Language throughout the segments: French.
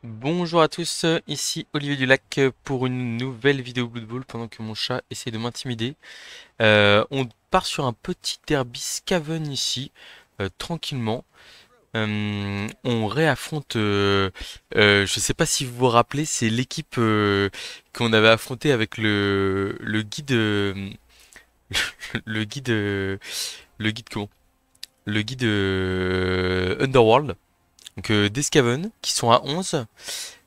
Bonjour à tous, ici Olivier Dulac pour une nouvelle vidéo Blood Bowl pendant que mon chat essaie de m'intimider. On part sur un petit derby Skaven ici, tranquillement. On réaffronte, je sais pas si vous vous rappelez, c'est l'équipe qu'on avait affronté avec le guide, le guide, le guide comment? Le guide Underworld, donc des Skaven qui sont à 11.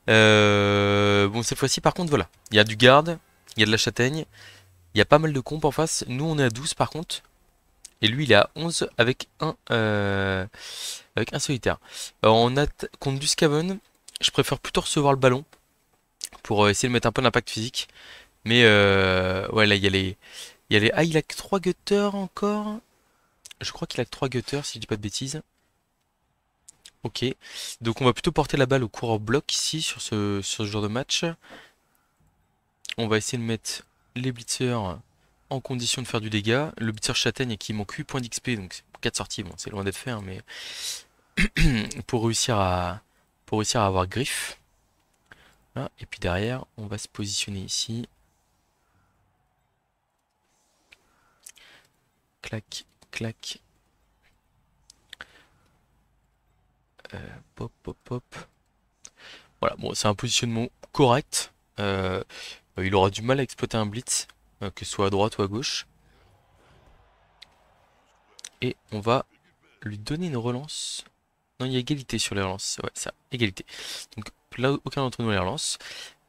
Bon, cette fois-ci, par contre, voilà. Il y a du garde, il y a de la châtaigne, il y a pas mal de comptes en face. Nous, on est à 12 par contre. Et lui, il est à 11 avec un solitaire. Contre du Skaven, je préfère plutôt recevoir le ballon pour essayer de mettre un peu d'impact physique. Mais ouais, là, il y a les. Ah, il a que 3 gutters encore. Je crois qu'il a que 3 gutters, si je dis pas de bêtises. Ok. Donc, on va plutôt porter la balle au coureur bloc ici, sur ce genre de match. On va essayer de mettre les blitzers en condition de faire du dégât. Le blitzer châtaigne qui manque 8 points d'XP, donc 4 sorties, bon c'est loin d'être fait, hein, mais pour réussir à avoir griffe. Voilà. Et puis derrière, on va se positionner ici. Clac, clac. Pop, pop, pop. Voilà, bon, c'est un positionnement correct. Il aura du mal à exploiter un blitz, que ce soit à droite ou à gauche. Et on va lui donner une relance. Non, il y a égalité sur les relances. Ouais, ça, égalité. Donc là, aucun d'entre nous les relance.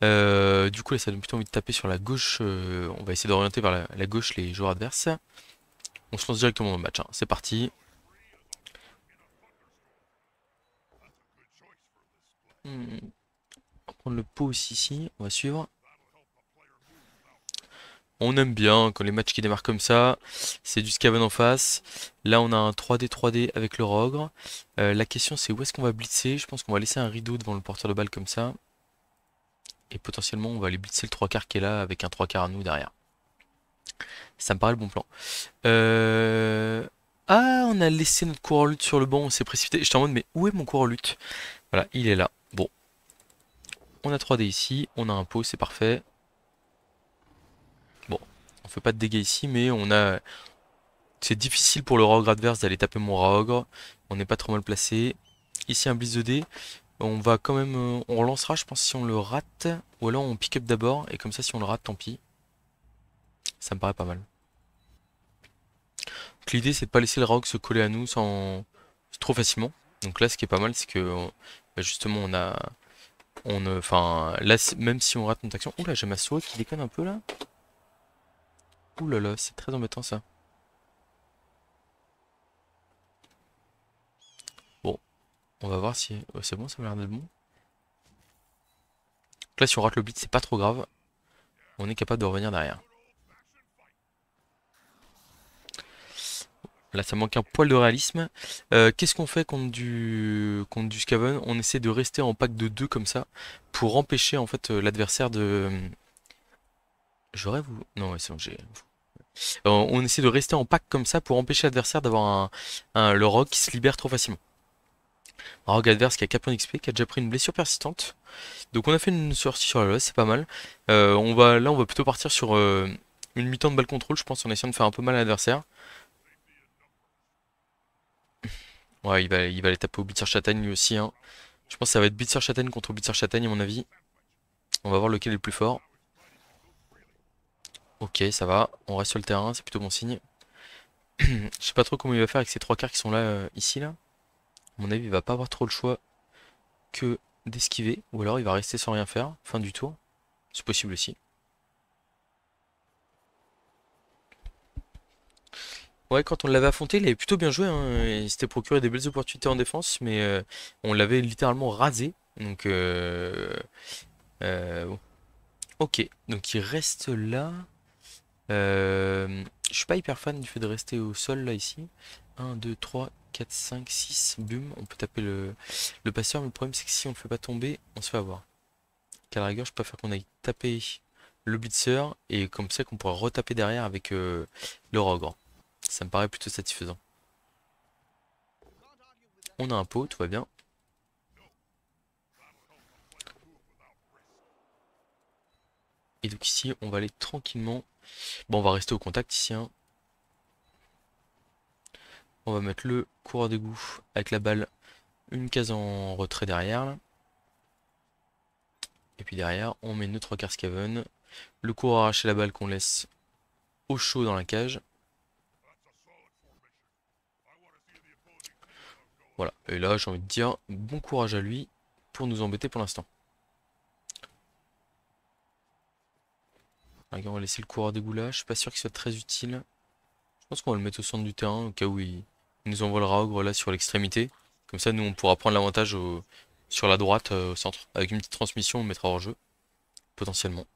Du coup, là, ça donne plutôt envie de taper sur la gauche. On va essayer d'orienter vers la gauche les joueurs adverses. On se lance directement dans le match, hein. C'est parti. On va prendre le pot aussi ici. On va suivre. On aime bien quand les matchs qui démarrent comme ça. C'est du Skaven en face. Là, on a un 3D 3D avec le Rogre. La question, c'est où est-ce qu'on va blitzer? Je pense qu'on va laisser un rideau devant le porteur de balle comme ça. Et potentiellement, on va aller blitzer le 3 quarts qui est là avec un 3 quarts à nous derrière. Ça me paraît le bon plan. Ah, on a laissé notre coureur lutte sur le banc, on s'est précipité. J'étais en mode, mais où est mon coureur lutte? Voilà, il est là. Bon, on a 3D ici, on a un pot, c'est parfait. Bon, on fait pas de dégâts ici, mais on a. C'est difficile pour le Rogue adverse d'aller taper mon Rogue. On n'est pas trop mal placé. Ici, un Blitz 2D. On va quand même. On relancera, je pense, si on le rate. Ou alors on pick up d'abord, et comme ça, si on le rate, tant pis. Ça me paraît pas mal. Donc l'idée, c'est de pas laisser le Rogue se coller à nous sans trop facilement. Donc là, ce qui est pas mal, c'est que bah, justement, enfin, là, même si on rate notre action. Oula, j'ai ma souris qui déconne un peu là. Oula là, c'est très embêtant ça. Bon, on va voir si. Ouais, c'est bon, ça m'a l'air d'être bon. Donc là, si on rate le beat, c'est pas trop grave. On est capable de revenir derrière. Là, ça manque un poil de réalisme. Qu'est-ce qu'on fait contre du Skaven? On essaie de rester en pack de 2 comme ça pour empêcher en fait l'adversaire de. J'aurais vous. Non, ouais, c'est bon, j'ai. On essaie de rester en pack comme ça pour empêcher l'adversaire d'avoir le rogue qui se libère trop facilement. Un rogue adverse qui a 4 points d'XP, qui a déjà pris une blessure persistante. Donc on a fait une sortie sur la loss, c'est pas mal. Là, on va plutôt partir sur une mi-temps de balle contrôle, je pense, en essayant de faire un peu mal à l'adversaire. Ouais, il va aller taper au Blitzer Châtaigne lui aussi, hein. Je pense que ça va être Blitzer Châtaigne contre Blitzer Châtaigne à mon avis. On va voir lequel est le plus fort. Ok, ça va. On reste sur le terrain, c'est plutôt bon signe. Je sais pas trop comment il va faire avec ces 3 quarts qui sont là, ici, là. À mon avis, il va pas avoir trop le choix que d'esquiver. Ou alors il va rester sans rien faire. Fin du tour. C'est possible aussi. Ouais, quand on l'avait affronté, il avait plutôt bien joué, hein. Il s'était procuré des belles opportunités en défense, mais on l'avait littéralement rasé. Donc, bon. Ok, donc il reste là. Je suis pas hyper fan du fait de rester au sol là ici. 1, 2, 3, 4, 5, 6, bum, on peut taper le passeur, mais le problème c'est que si on le fait pas tomber, on se fait avoir. Qu'à la rigueur, je préfère qu'on aille taper le blitzer et comme ça qu'on pourra retaper derrière avec le rogre. Ça me paraît plutôt satisfaisant. On a un pot, tout va bien. Et donc ici, on va aller tranquillement. Bon, on va rester au contact ici, hein. On va mettre le coureur d'égout avec la balle, une case en retrait derrière, là. Et puis derrière, on met notre 3 quarts Skaven. Le coureur arracher la balle qu'on laisse au chaud dans la cage. Voilà. Et là, j'ai envie de dire, bon courage à lui pour nous embêter pour l'instant. On va laisser le coureur d'égout là. Je suis pas sûr qu'il soit très utile. Je pense qu'on va le mettre au centre du terrain au cas où il nous envoie le là sur l'extrémité. Comme ça, nous, on pourra prendre l'avantage sur la droite au centre. Avec une petite transmission, on le mettra hors jeu, potentiellement.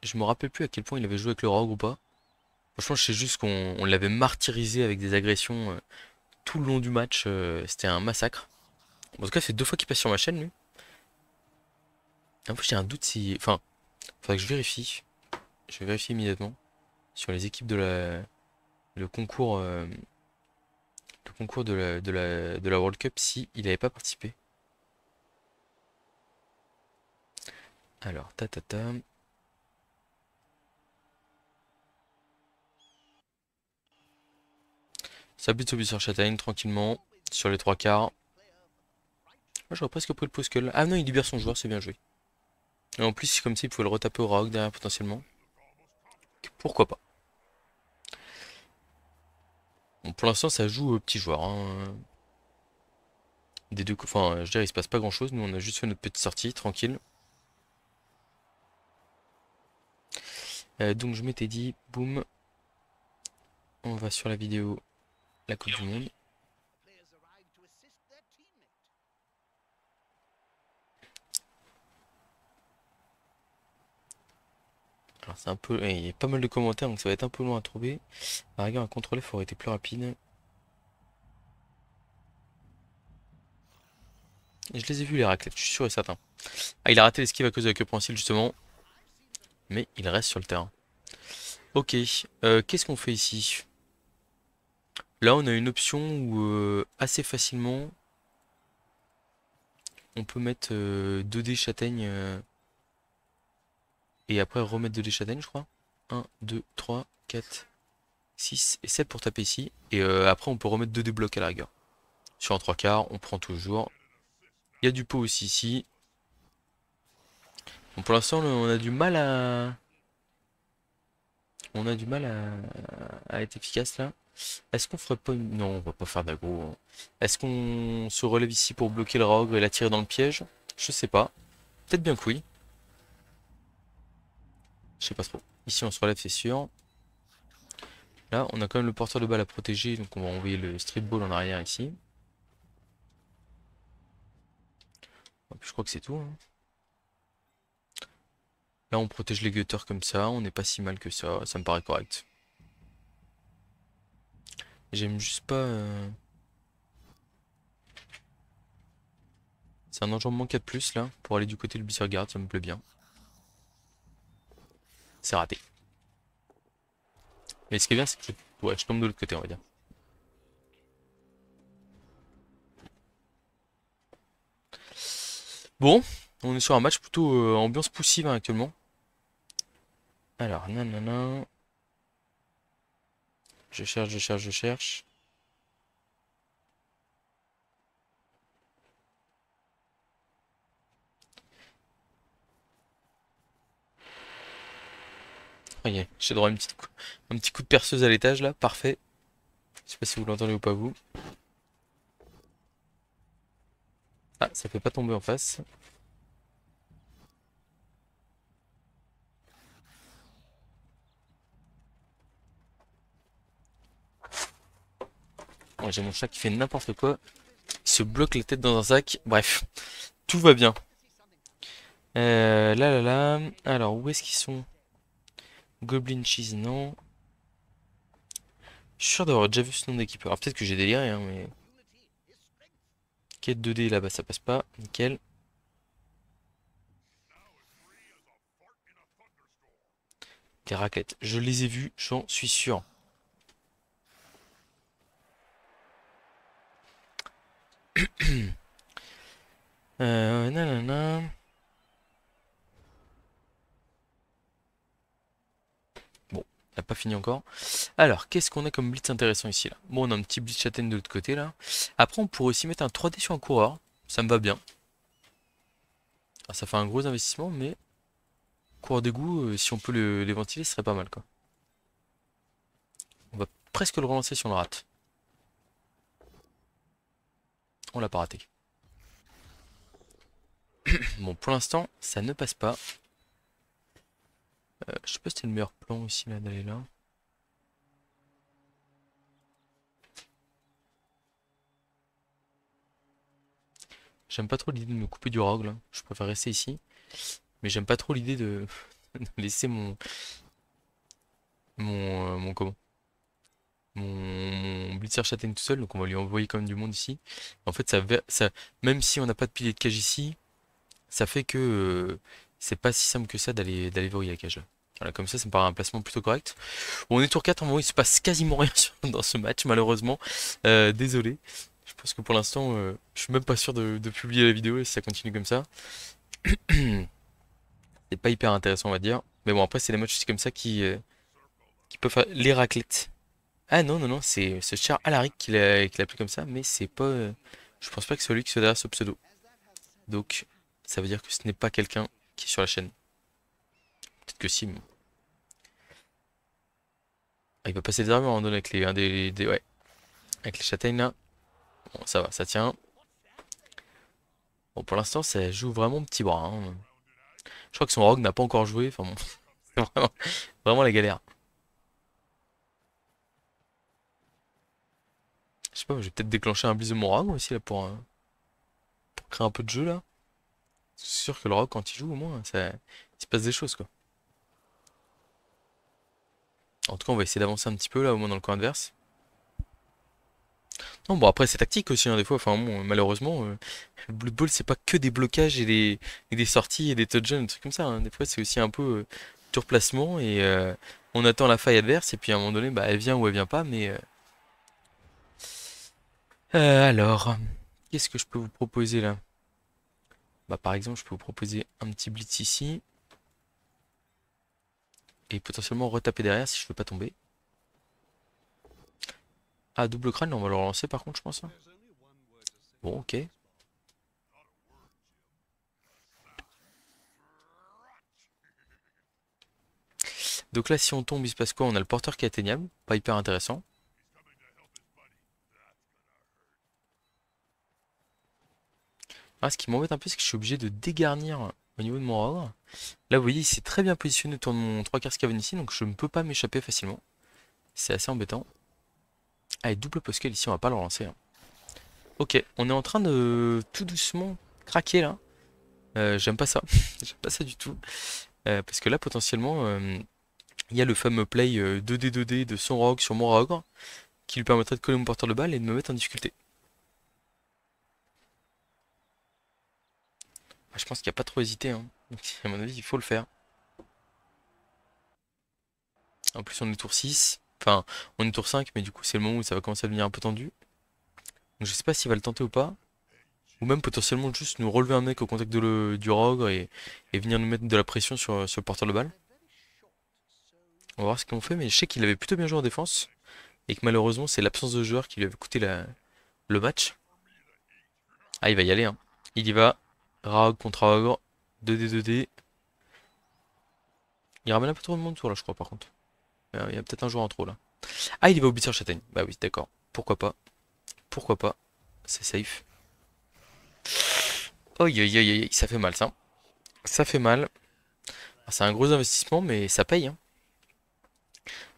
Je me rappelle plus à quel point il avait joué avec le rogue ou pas. Franchement, je sais juste qu'on l'avait martyrisé avec des agressions tout le long du match. C'était un massacre. En tout cas, c'est 2 fois qu'il passe sur ma chaîne, lui. En plus, j'ai un doute si... Enfin, faudrait que je vérifie. Je vais vérifier immédiatement sur les équipes de le concours, le concours de la World Cup si il n'avait pas participé. Alors, ta. Ça bute sur Châtaigne tranquillement sur les 3 quarts. Moi, j'aurais presque pris le Poskel. Ah non, il libère son joueur, c'est bien joué. Et en plus, c'est comme s'il pouvait le retaper au Raok derrière potentiellement. Pourquoi pas. Bon, pour l'instant, ça joue au petit joueur, hein. Des deux, enfin, je dirais, il se passe pas grand chose. Nous, on a juste fait notre petite sortie, tranquille. Donc, je m'étais dit, boum, on va sur la vidéo, la Coupe du Monde. Alors, c'est un peu, il y a pas mal de commentaires, donc ça va être un peu loin à trouver. À la rigueur, à contrôler, il aurait été plus rapide. Et je les ai vus, les raclettes, je suis sûr et certain. Ah, il a raté l'esquive à cause de la queue prehensile, justement. Mais il reste sur le terrain. Ok, qu'est-ce qu'on fait ici? Là, on a une option où assez facilement, on peut mettre 2D châtaigne et après remettre 2D châtaigne, je crois. 1, 2, 3, 4, 6 et 7 pour taper ici. Et après, on peut remettre 2D blocs à la rigueur. Sur un 3 quarts, on prend toujours. Il y a du pot aussi ici. Bon, pour l'instant, on a du mal à... On a du mal à être efficace là. Est-ce qu'on ferait pas une... Non, on va pas faire d'aggro, hein. Est-ce qu'on se relève ici pour bloquer le rogue et l'attirer dans le piège? Je sais pas. Peut-être bien que oui. Je sais pas trop. Ici, on se relève, c'est sûr. Là, on a quand même le porteur de balle à protéger, donc on va envoyer le street ball en arrière ici. Et puis, je crois que c'est tout, hein. Là, on protège les gutters comme ça. On n'est pas si mal que ça me paraît correct. J'aime juste pas... C'est un enjambement 4 plus là, pour aller du côté de Beaster Guard, ça me plaît bien. C'est raté. Mais ce qui est bien, c'est que ouais, je tombe de l'autre côté, on va dire. Bon, on est sur un match plutôt ambiance poussive hein, actuellement. Alors, nanana. Je cherche. Ok, j'ai droit à un petit coup de perceuse à l'étage là, parfait. Je sais pas si vous l'entendez ou pas vous. Ah, ça fait pas tomber en face. Ouais, j'ai mon chat qui fait n'importe quoi. Il se bloque la tête dans un sac. Bref, tout va bien. Là. Alors, où est-ce qu'ils sont? Goblin Cheese, non. Je suis sûr d'avoir déjà vu ce nom d'équipe. Alors peut-être que j'ai déliré, hein, mais... Quête 2D là-bas, ça passe pas. Nickel. Des raclettes. Je les ai vus, j'en suis sûr. Nanana. Bon, on n'a pas fini encore. Alors, qu'est-ce qu'on a comme blitz intéressant ici là? Bon, on a un petit blitz châtaigne de l'autre côté là. Après, on pourrait aussi mettre un 3D sur un coureur. Ça me va bien. Ah, ça fait un gros investissement, mais coureur d'égout, si on peut les ventiler, ce serait pas mal quoi. On va presque le relancer si on le rate. On l'a pas raté. Bon, pour l'instant, ça ne passe pas. Je sais pas si c'était le meilleur plan ici là d'aller là. J'aime pas trop l'idée de me couper du rogue là. Je préfère rester ici. Mais j'aime pas trop l'idée de de laisser mon comment? Mon blitzer châtaigne tout seul. Donc on va lui envoyer quand même du monde ici. En fait, même si on n'a pas de pilier de cage ici, ça fait que c'est pas si simple que ça d'aller verrouiller la cage là. Voilà, comme ça me paraît un placement plutôt correct. Bon, on est tour 4, en moment il se passe quasiment rien dans ce match, malheureusement. Désolé. Je pense que pour l'instant, je suis même pas sûr de publier la vidéo si ça continue comme ça. C'est pas hyper intéressant, on va dire. Mais bon, après, c'est les matchs aussi comme ça qui peuvent faire les raclettes. Ah non, non, non, c'est ce char Alaric qui l'a appelé comme ça, mais c'est pas. Je pense pas que c'est celui qui soit derrière ce pseudo. Donc, ça veut dire que ce n'est pas quelqu'un qui est sur la chaîne. Peut-être que si, mais bon. Ah, il va passer des armes à un moment donné avec ouais, avec les châtaignes là. Bon, ça va, ça tient. Bon, pour l'instant, ça joue vraiment petit bras, hein. Je crois que son rogue n'a pas encore joué. Enfin bon, c'est vraiment la galère. Je sais pas, je vais peut-être déclencher un blitz de mon rogue aussi là pour créer un peu de jeu là. C'est sûr que le rogue quand il joue au moins, il se passe des choses quoi. En tout cas, on va essayer d'avancer un petit peu là, au moins dans le coin adverse. Non, bon après c'est tactique aussi hein, des fois. Enfin bon, malheureusement, le Blood Bowl c'est pas que des blocages et des sorties et des touchdowns, des trucs comme ça, hein. Des fois c'est aussi un peu du replacement et on attend la faille adverse et puis à un moment donné, bah elle vient ou elle vient pas. Mais alors, qu'est-ce que je peux vous proposer là? Bah par exemple, je peux vous proposer un petit blitz ici et potentiellement retaper derrière si je veux pas tomber. Ah double crâne, là, on va le relancer par contre, je pense, hein. Bon, ok. Donc là, si on tombe, il se passe quoi? On a le porteur qui est atteignable, pas hyper intéressant. Ah, ce qui m'embête un peu, c'est que je suis obligé de dégarnir au niveau de mon ordre. Là, vous voyez, il s'est très bien positionné autour de mon 3 quarts Scaven ici, donc je ne peux pas m'échapper facilement. C'est assez embêtant. Allez, double poskel ici, on va pas le relancer, hein. Ok, on est en train de tout doucement craquer là. J'aime pas ça. J'aime pas ça du tout. Parce que là, potentiellement, il y a le fameux play 2D de son rogue sur mon rogue qui lui permettrait de coller mon porteur de balle et de me mettre en difficulté. Ah, je pense qu'il n'y a pas trop hésité, hein. Donc, à mon avis, il faut le faire. En plus, on est tour 6. Enfin, on est tour 5, mais du coup, c'est le moment où ça va commencer à devenir un peu tendu. Donc, je sais pas s'il va le tenter ou pas. Ou même potentiellement juste nous relever un mec au contact du rogue et venir nous mettre de la pression sur le porteur de balle. On va voir ce qu'on fait, mais je sais qu'il avait plutôt bien joué en défense. Et que malheureusement, c'est l'absence de joueur qui lui avait coûté le match. Ah, il va y aller, hein. Il y va. Rogue contre Rogue. 2D, 2D. Il ramène un peu trop de monde tour là, je crois, par contre. Il y a peut-être un joueur en trop là. Ah, il y va au Blitzer Châtaigne. Bah oui, d'accord. Pourquoi pas? Pourquoi pas? C'est safe. Aïe aïe aïe aïe, ça fait mal ça. Ça fait mal. Ah, c'est un gros investissement, mais ça paye, hein.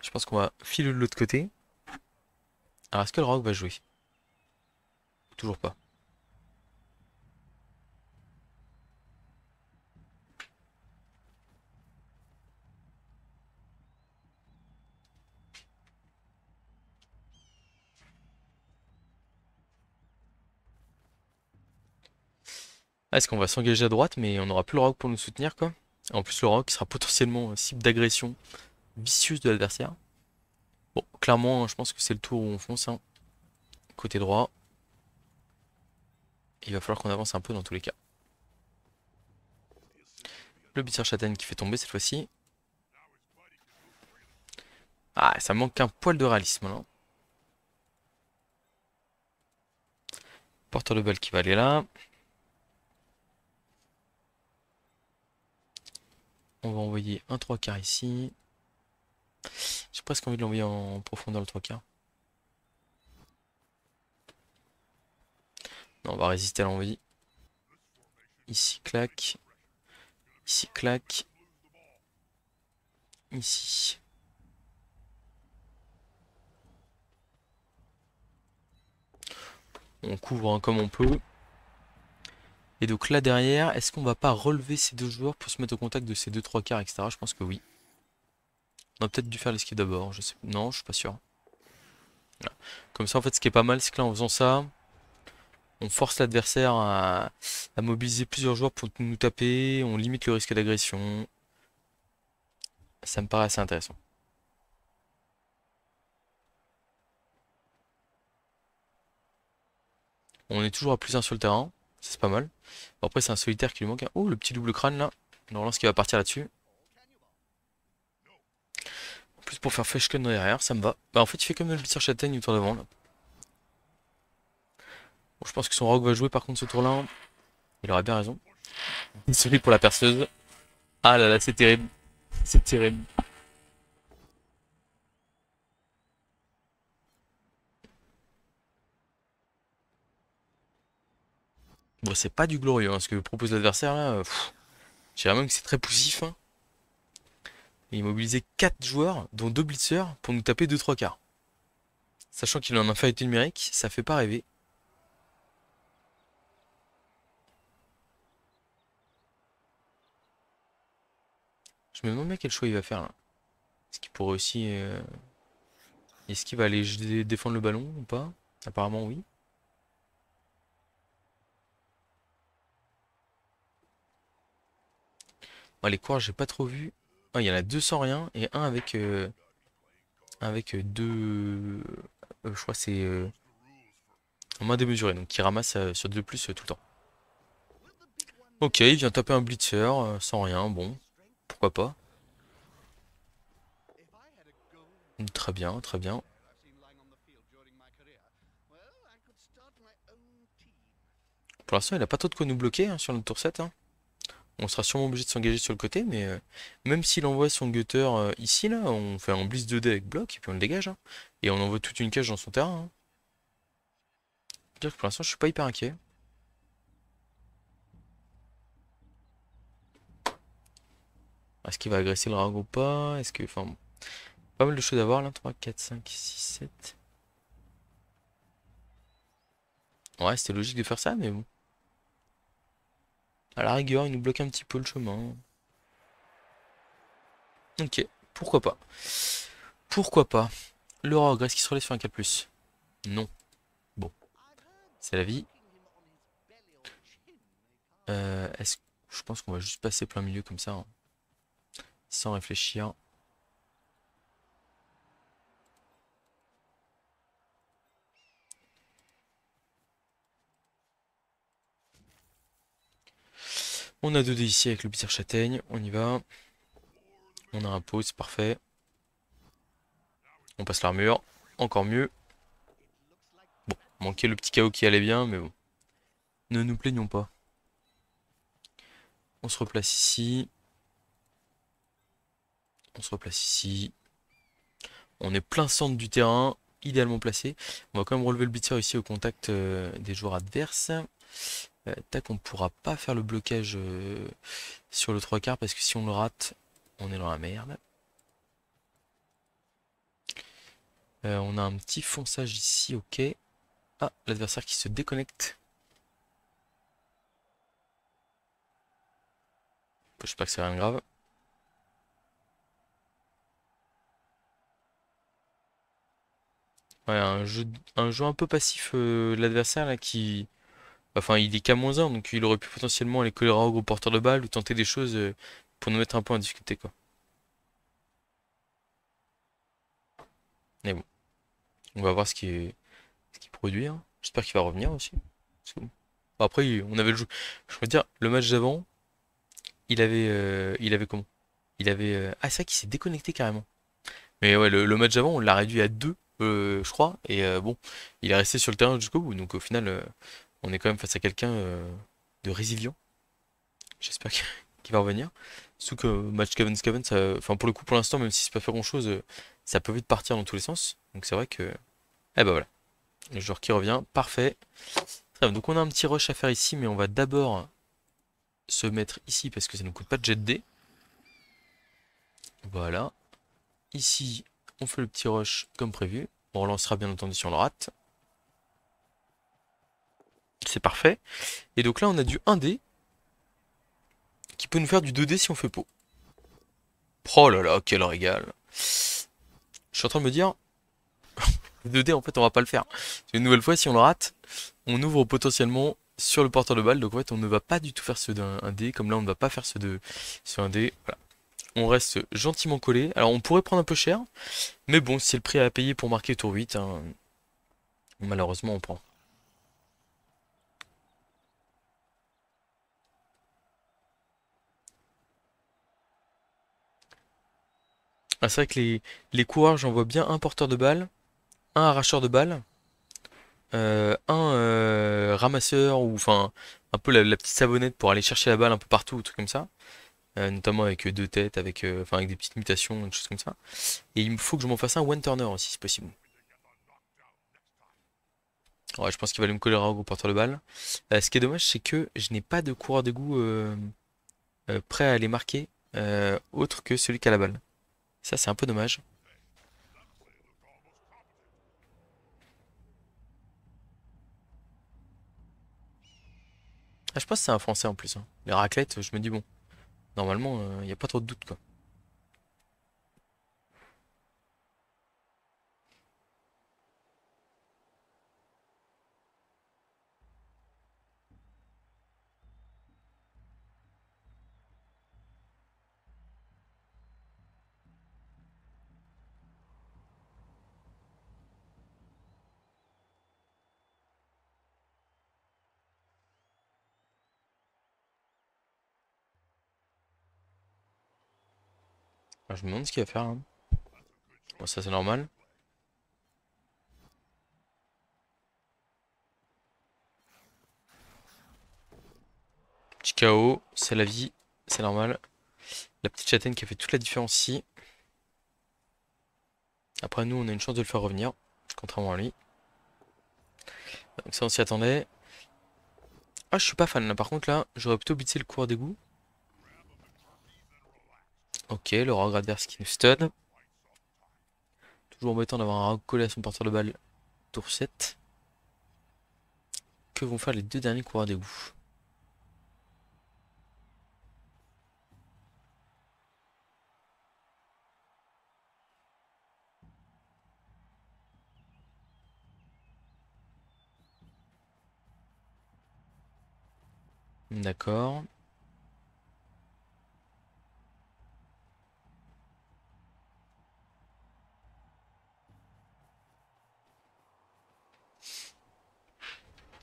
Je pense qu'on va filer de l'autre côté. Alors, est-ce que le Rogue va jouer? Toujours pas. Ah, est-ce qu'on va s'engager à droite, mais on n'aura plus le Rogue pour nous soutenir, quoi? En plus, le Rogue sera potentiellement cible d'agression vicieuse de l'adversaire. Bon, clairement, je pense que c'est le tour où on fonce, hein. Côté droit. Il va falloir qu'on avance un peu dans tous les cas. Le Blitzer Châtaigne qui fait tomber cette fois-ci. Ah, ça manque un poil de réalisme là. Porteur de balle qui va aller là. On va envoyer un 3 quarts ici. J'ai presque envie de l'envoyer en profondeur le 3 quarts. Non, on va résister à l'envie. Ici, clac. Ici, clac. Ici. On couvre hein, comme on peut. Et donc là derrière, est-ce qu'on va pas relever ces deux joueurs pour se mettre au contact de ces deux 3 quarts, etc. Je pense que oui. On a peut-être dû faire l'esquive d'abord. Je sais. Non, je suis pas sûr. Voilà. Comme ça, en fait, ce qui est pas mal, c'est que là, en faisant ça, on force l'adversaire à mobiliser plusieurs joueurs pour nous taper. On limite le risque d'agression. Ça me paraît assez intéressant. On est toujours à plus 1 sur le terrain. Ça, c'est pas mal. Bon, après, c'est un solitaire qui lui manque. Oh, le petit double crâne là. Normalement, ce qui va partir là-dessus. En plus, pour faire Feshken derrière, ça me va. Bah, en fait, il fait comme le Blitzer Châtaigne autour devant là. Bon, je pense que son rogue va jouer par contre ce tour-là. Il aurait bien raison. Désolé pour la perceuse. Ah là là, c'est terrible. C'est terrible. Bon, c'est pas du glorieux hein, ce que propose l'adversaire là. Je dirais même que c'est très poussif. Hein. Il mobilisait 4 joueurs, dont 2 blitzers, pour nous taper 2-3 quarts. Sachant qu'il est en infériorité numérique, ça fait pas rêver. Je me demande bien quel choix il va faire là. Est-ce qu'il pourrait aussi. Est-ce qu'il va aller défendre le ballon ou pas? Apparemment oui. Bon, les coureurs, j'ai pas trop vu. Ah, il y en a deux sans rien et un avec deux. Je crois que c'est en main démesurée, donc qui ramasse sur 2 plus tout le temps. Ok, il vient taper un blitzer sans rien, bon, pourquoi pas. Très bien, très bien. Pour l'instant, il a pas trop de quoi nous bloquer hein, sur notre tour 7. Hein. On sera sûrement obligé de s'engager sur le côté, mais même s'il envoie son gutter ici, là, on fait un blitz 2D avec bloc, et puis on le dégage. Hein. Et on envoie toute une cage dans son terrain. Hein. Dire que pour l'instant, je suis pas hyper inquiet. Est-ce qu'il va agresser le rago ou pas? Est-ce que. Enfin, bon. Pas mal de choses à voir là. 3, 4, 5, 6, 7. Ouais, c'était logique de faire ça, mais bon. À la rigueur, il nous bloque un petit peu le chemin. Ok, pourquoi pas. Pourquoi pas. Le rogue, est-ce qu'il se relève sur un 4+? Non. Bon, c'est la vie. Est-ce je pense qu'on va juste passer plein milieu comme ça, hein, sans réfléchir. On a 2 dés ici avec le bizarre châtaigne, on y va. On a un pot, c'est parfait. On passe l'armure, encore mieux. Bon, manquait le petit chaos qui allait bien, mais bon. Ne nous plaignons pas. On se replace ici. On se replace ici. On est plein centre du terrain, idéalement placé. On va quand même relever le blitzer ici au contact des joueurs adverses. Tac, on pourra pas faire le blocage sur le 3 quarts parce que si on le rate, on est dans la merde. On a un petit fonçage ici, ok. Ah, l'adversaire qui se déconnecte. J'espère que c'est rien de grave. Ouais, un jeu un peu passif de l'adversaire là qui. Enfin, il est qu'à -1, donc il aurait pu potentiellement aller coller au gros porteur de balle ou tenter des choses pour nous mettre un peu en difficulté quoi. Mais bon, on va voir ce qu'il produit. Hein. J'espère qu'il va revenir aussi. Bon, après, on avait le jeu. Je veux dire, le match d'avant, il avait comment? Il avait... Ah, c'est vrai qu'il s'est déconnecté carrément. Mais ouais, le match d'avant, on l'a réduit à 2, je crois. Et bon, il est resté sur le terrain jusqu'au bout. Donc au final, on est quand même face à quelqu'un de résilient. J'espère qu'il va revenir. Surtout que match Kevin Scaven, ça... enfin pour le coup, pour l'instant, même si c'est pas fait grand-chose, ça peut vite partir dans tous les sens. Donc c'est vrai que... Eh ben voilà, le joueur qui revient, parfait. Très bien, donc on a un petit rush à faire ici, mais on va d'abord se mettre ici parce que ça ne coûte pas de jet D. Voilà. Ici, on fait le petit rush comme prévu. On relancera bien entendu si on le rate. C'est parfait. Et donc là, on a du 1D qui peut nous faire du 2D si on fait pot. Oh là là, quel régal. Je suis en train de me dire, le 2D, en fait, on va pas le faire. Une nouvelle fois, si on le rate, on ouvre potentiellement sur le porteur de balle. Donc en fait, on ne va pas du tout faire ceux d'un 1D. Comme là, on ne va pas faire ceux de ce 1D. Voilà. On reste gentiment collé. Alors, on pourrait prendre un peu cher. Mais bon, c'est le prix à payer pour marquer tour 8, hein. Malheureusement, on prend. Ah, c'est vrai que les coureurs, j'en vois bien un porteur de balle, un arracheur de balle, un ramasseur, ou enfin un peu la petite savonnette pour aller chercher la balle un peu partout, ou truc comme ça. Notamment avec deux têtes, avec, enfin, avec des petites mutations, des choses comme ça. Et il me faut que je m'en fasse un one-turner aussi, si possible. Ouais, je pense qu'il va aller me coller au porteur de balle. Ce qui est dommage, c'est que je n'ai pas de coureur d'égout prêt à aller marquer, autre que celui qui a la balle. Ça, c'est un peu dommage. Ah, je pense que c'est un français en plus, hein. Les raclettes, je me dis bon, normalement, il n'y a pas trop de doute, quoi. Alors, je me demande ce qu'il va faire, hein. Bon, ça c'est normal. Petit KO, c'est la vie, c'est normal. La petite châtaigne qui a fait toute la différence ici. Après nous, on a une chance de le faire revenir, contrairement à lui. Donc ça on s'y attendait. Ah, je suis pas fan là, par contre là, j'aurais plutôt blitzé le cours d'égout. Ok, le regret adverse qui nous stun. Toujours embêtant d'avoir un collé à son porteur de balle. Tour 7. Que vont faire les deux derniers coureurs d'égout? D'accord.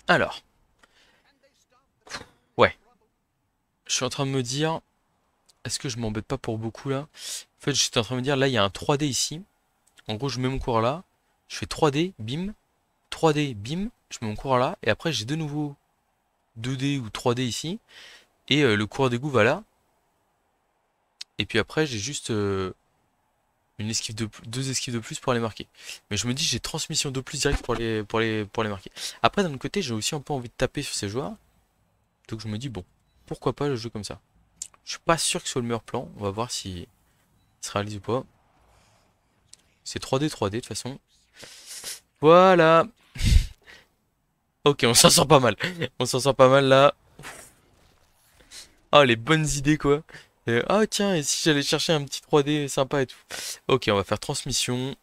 Alors, ouais. Je suis en train de me dire, est-ce que je m'embête pas pour beaucoup là? En fait, j'étais en train de me dire, là il y a un 3D ici. En gros, je mets mon cours là. Je fais 3D, bim. 3D, bim. Je mets mon cours là. Et après, j'ai de nouveau 2D ou 3D ici. Et le coureur d'égout va là. Et puis après, j'ai juste une esquive deux esquives de plus pour les marquer. Mais je me dis, j'ai transmission de plus direct pour les marquer. Après, d'un autre côté, j'ai aussi un peu envie de taper sur ces joueurs. Donc je me dis, bon, pourquoi pas le jeu comme ça. Je suis pas sûr que ce soit le meilleur plan. On va voir si il se réalise ou pas. C'est 3D, 3D de toute façon. Voilà. Ok, on s'en sort pas mal. On s'en sort pas mal là. Ah, les bonnes idées quoi. Ah tiens, et si j'allais chercher un petit 3D sympa et tout. Ok, on va faire transmission.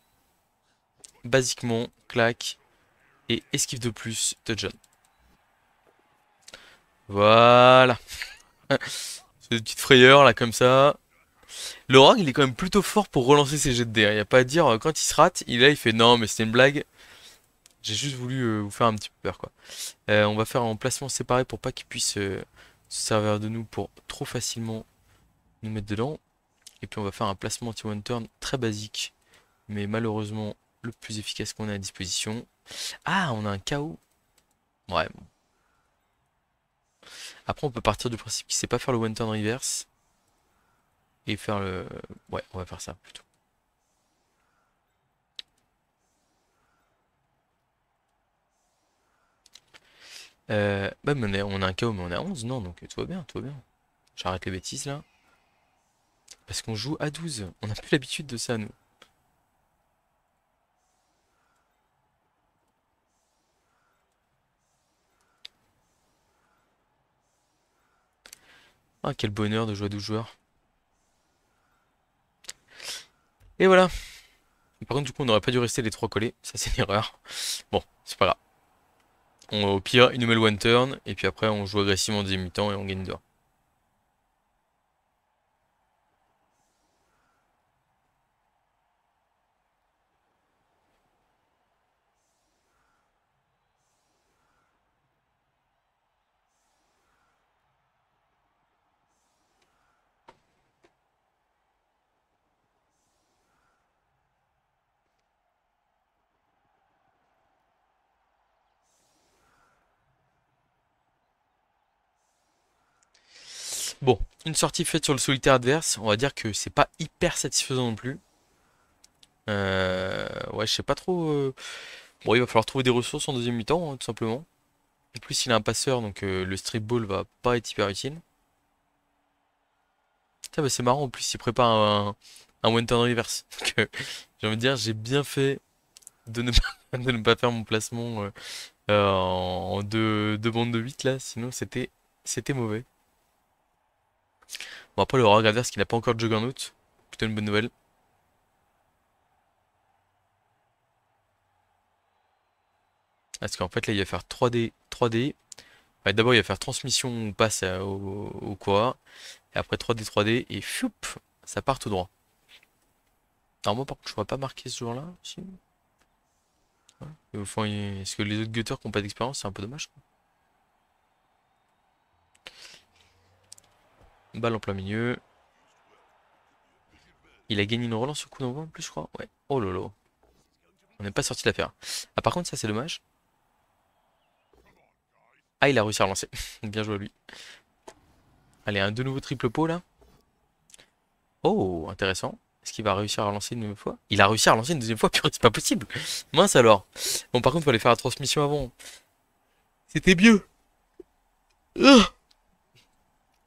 Basiquement, clac. Et esquive de plus de John. Voilà. C'est une petite frayeur là comme ça. Le rogue il est quand même plutôt fort pour relancer ses jets de dés, hein. Y a pas à dire, quand il se rate, il fait non mais c'était une blague. J'ai juste voulu vous faire un petit peu peur quoi. On va faire en placement séparé pour pas qu'il puisse se servir de nous pour trop facilement nous mettre dedans. Et puis on va faire un placement anti-one turn très basique, mais malheureusement le plus efficace qu'on a à disposition. Ah, on a un KO. Ouais, bon. Après on peut partir du principe qu'il sait pas faire le one turn reverse et faire le... Ouais, on va faire ça plutôt. Bah mais on a un KO mais on est à 11, non, donc tout va bien, tout va bien. J'arrête les bêtises là. Parce qu'on joue à 12. On n'a plus l'habitude de ça, nous. Ah, quel bonheur de jouer à 12 joueurs. Et voilà. Par contre, du coup, on n'aurait pas dû rester les 3 collés. Ça, c'est une erreur. Bon, c'est pas grave. Au pire, une nouvelle one turn. Et puis après, on joue agressivement en deuxième mi-temps et on gagne dehors. Bon, une sortie faite sur le solitaire adverse. On va dire que c'est pas hyper satisfaisant non plus. Ouais, je sais pas trop. Bon, il va falloir trouver des ressources en deuxième mi-temps, hein, tout simplement. En plus, il a un passeur, donc le strip ball va pas être hyper utile. Tiens, bah, c'est marrant, en plus, il prépare un one turn reverse. Donc, j'ai envie de dire, j'ai bien fait de ne pas, de ne pas faire mon placement en deux bandes de 8 là, sinon c'était mauvais. Bon, après, le Rogue adverse qui n'a pas encore de Juggernaut, plutôt une bonne nouvelle. Parce qu'en fait, là, il va faire 3D, 3D. Ouais, d'abord, il va faire transmission, on passe au quoi. Et après 3D, 3D, et fioup, ça part tout droit. Alors, moi, par contre, je pourrais pas marquer ce jour-là. Si. Ouais. Et au fond, est-ce que les autres gutters qui n'ont pas d'expérience, c'est un peu dommage, quoi. Balle en plein milieu. Il a gagné une relance au coup d'envoi en plus, je crois. Ouais. Oh lolo. On n'est pas sorti de l'affaire. Ah, par contre, ça, c'est dommage. Ah, il a réussi à relancer. Bien joué à lui. Allez, un de nouveau triple pot là. Oh, intéressant. Est-ce qu'il va réussir à relancer une nouvelle fois? Il a réussi à relancer une deuxième fois, purée, c'est pas possible. Mince alors. Bon, par contre, il fallait faire la transmission avant. C'était mieux. Ah,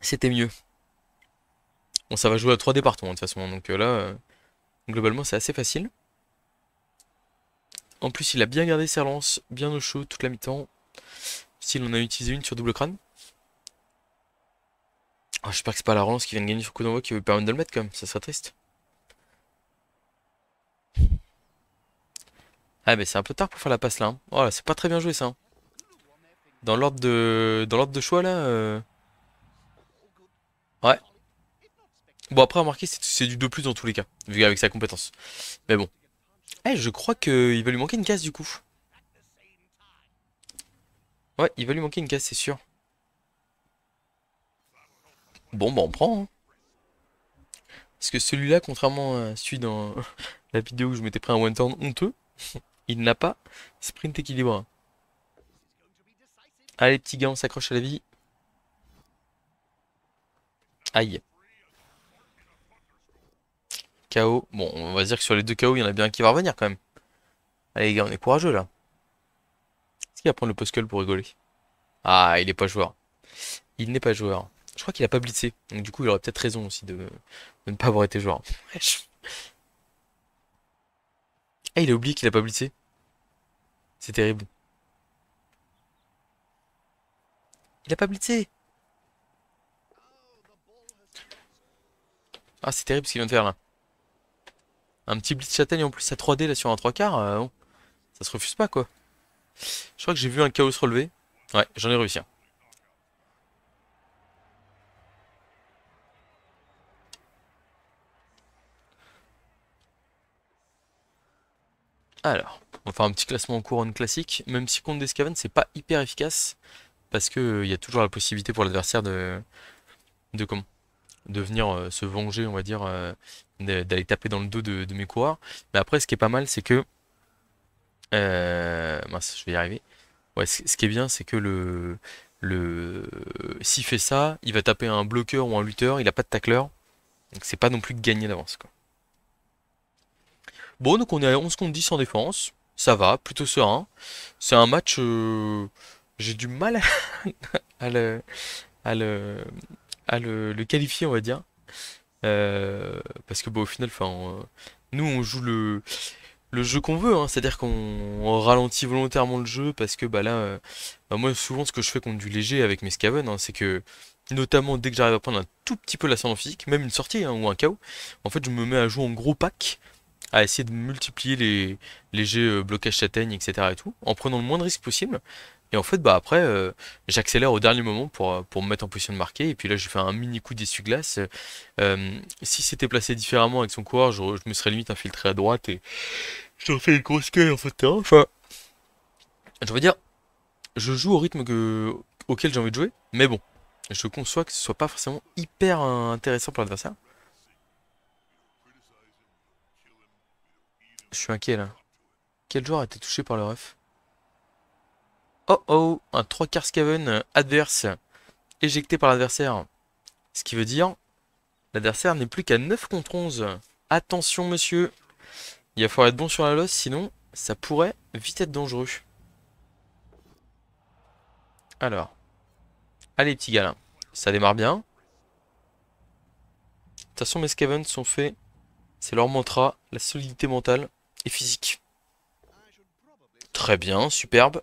c'était mieux. Bon, ça va jouer à 3 départements de toute façon. Donc là, globalement, c'est assez facile. En plus, il a bien gardé ses relances, bien au chaud toute la mi-temps. S'il en a utilisé une sur double crâne. Ah, j'espère que c'est pas la relance qui vient de gagner sur coup d'envoi qui veut permettre de le mettre quand même. Ça serait triste. Ah, mais c'est un peu tard pour faire la passe là, hein. Oh là, c'est pas très bien joué ça, hein. Dans l'ordre de choix là. Ouais. Bon, après, remarquez, c'est du 2 plus dans tous les cas, vu avec sa compétence. Mais bon. Eh, je crois qu'il va lui manquer une case du coup. Ouais, il va lui manquer une case, c'est sûr. Bon, bah on prend, hein. Parce que celui-là, contrairement à celui dans la vidéo où je m'étais pris un one turn honteux, il n'a pas sprint équilibre, hein. Allez, petit gars, on s'accroche à la vie. Aïe. KO. Bon, on va dire que sur les deux KO, il y en a bien un qui va revenir quand même. Allez, les gars, on est courageux là. Est-ce qu'il va prendre le post pour rigoler? Ah, il est pas joueur. Il n'est pas joueur. Je crois qu'il a pas blitzé. Donc du coup, il aurait peut-être raison aussi de ne pas avoir été joueur. Wesh. Ah, il a oublié qu'il a pas blitzé. C'est terrible. Il a pas blitzé. Ah, c'est terrible ce qu'il vient de faire là. Un petit blitz châtaigne en plus à 3D là sur un 3 quarts. Bon, ça se refuse pas quoi. Je crois que j'ai vu un chaos se relever. Ouais, j'en ai réussi un. Alors, on va faire un petit classement en couronne classique. Même si contre des Skaven, c'est pas hyper efficace. parce que il y a toujours la possibilité pour l'adversaire de comment? De venir se venger, on va dire, d'aller taper dans le dos de mes coureurs. Mais après, ce qui est pas mal, c'est que... mince, je vais y arriver. Ouais, ce qui est bien, c'est que s'il fait ça, il va taper un bloqueur ou un lutteur, il a pas de tacleur. Donc c'est pas non plus gagné d'avance, quoi. Bon, donc on est à 11 contre 10 en défense. Ça va, plutôt serein. C'est un match... j'ai du mal à le, à le, le qualifier, on va dire. Parce que, bon, au final, enfin, nous, on joue le jeu qu'on veut, hein. C'est-à-dire qu'on ralentit volontairement le jeu parce que, bah là, bah, moi, souvent, ce que je fais contre du léger avec mes Skaven, hein, c'est que, notamment, dès que j'arrive à prendre un tout petit peu l'ascendant physique, même une sortie, hein, ou un KO, en fait, je me mets à jouer en gros pack, à essayer de multiplier les jets blocage châtaigne, etc. et tout, en prenant le moins de risques possible. Et en fait, bah après, j'accélère au dernier moment pour me mettre en position de marquer. Et puis là, j'ai fait un mini coup d'essuie-glace. Si c'était placé différemment avec son coureur, je me serais limite infiltré à droite et j'aurais fait une grosse queue en fait de terrain. Enfin, je veux dire, je joue au rythme auquel j'ai envie de jouer. Mais bon, je conçois que ce soit pas forcément hyper intéressant pour l'adversaire. Je suis inquiet là. Quel joueur a été touché par le ref? Oh oh, un 3 quarts Skaven adverse éjecté par l'adversaire. Ce qui veut dire, l'adversaire n'est plus qu'à 9 contre 11. Attention monsieur, il va falloir être bon sur la losse, sinon ça pourrait vite être dangereux. Alors, allez petits gars là, ça démarre bien. De toute façon mes Skaven sont faits, c'est leur mantra, la solidité mentale et physique. Très bien, superbe.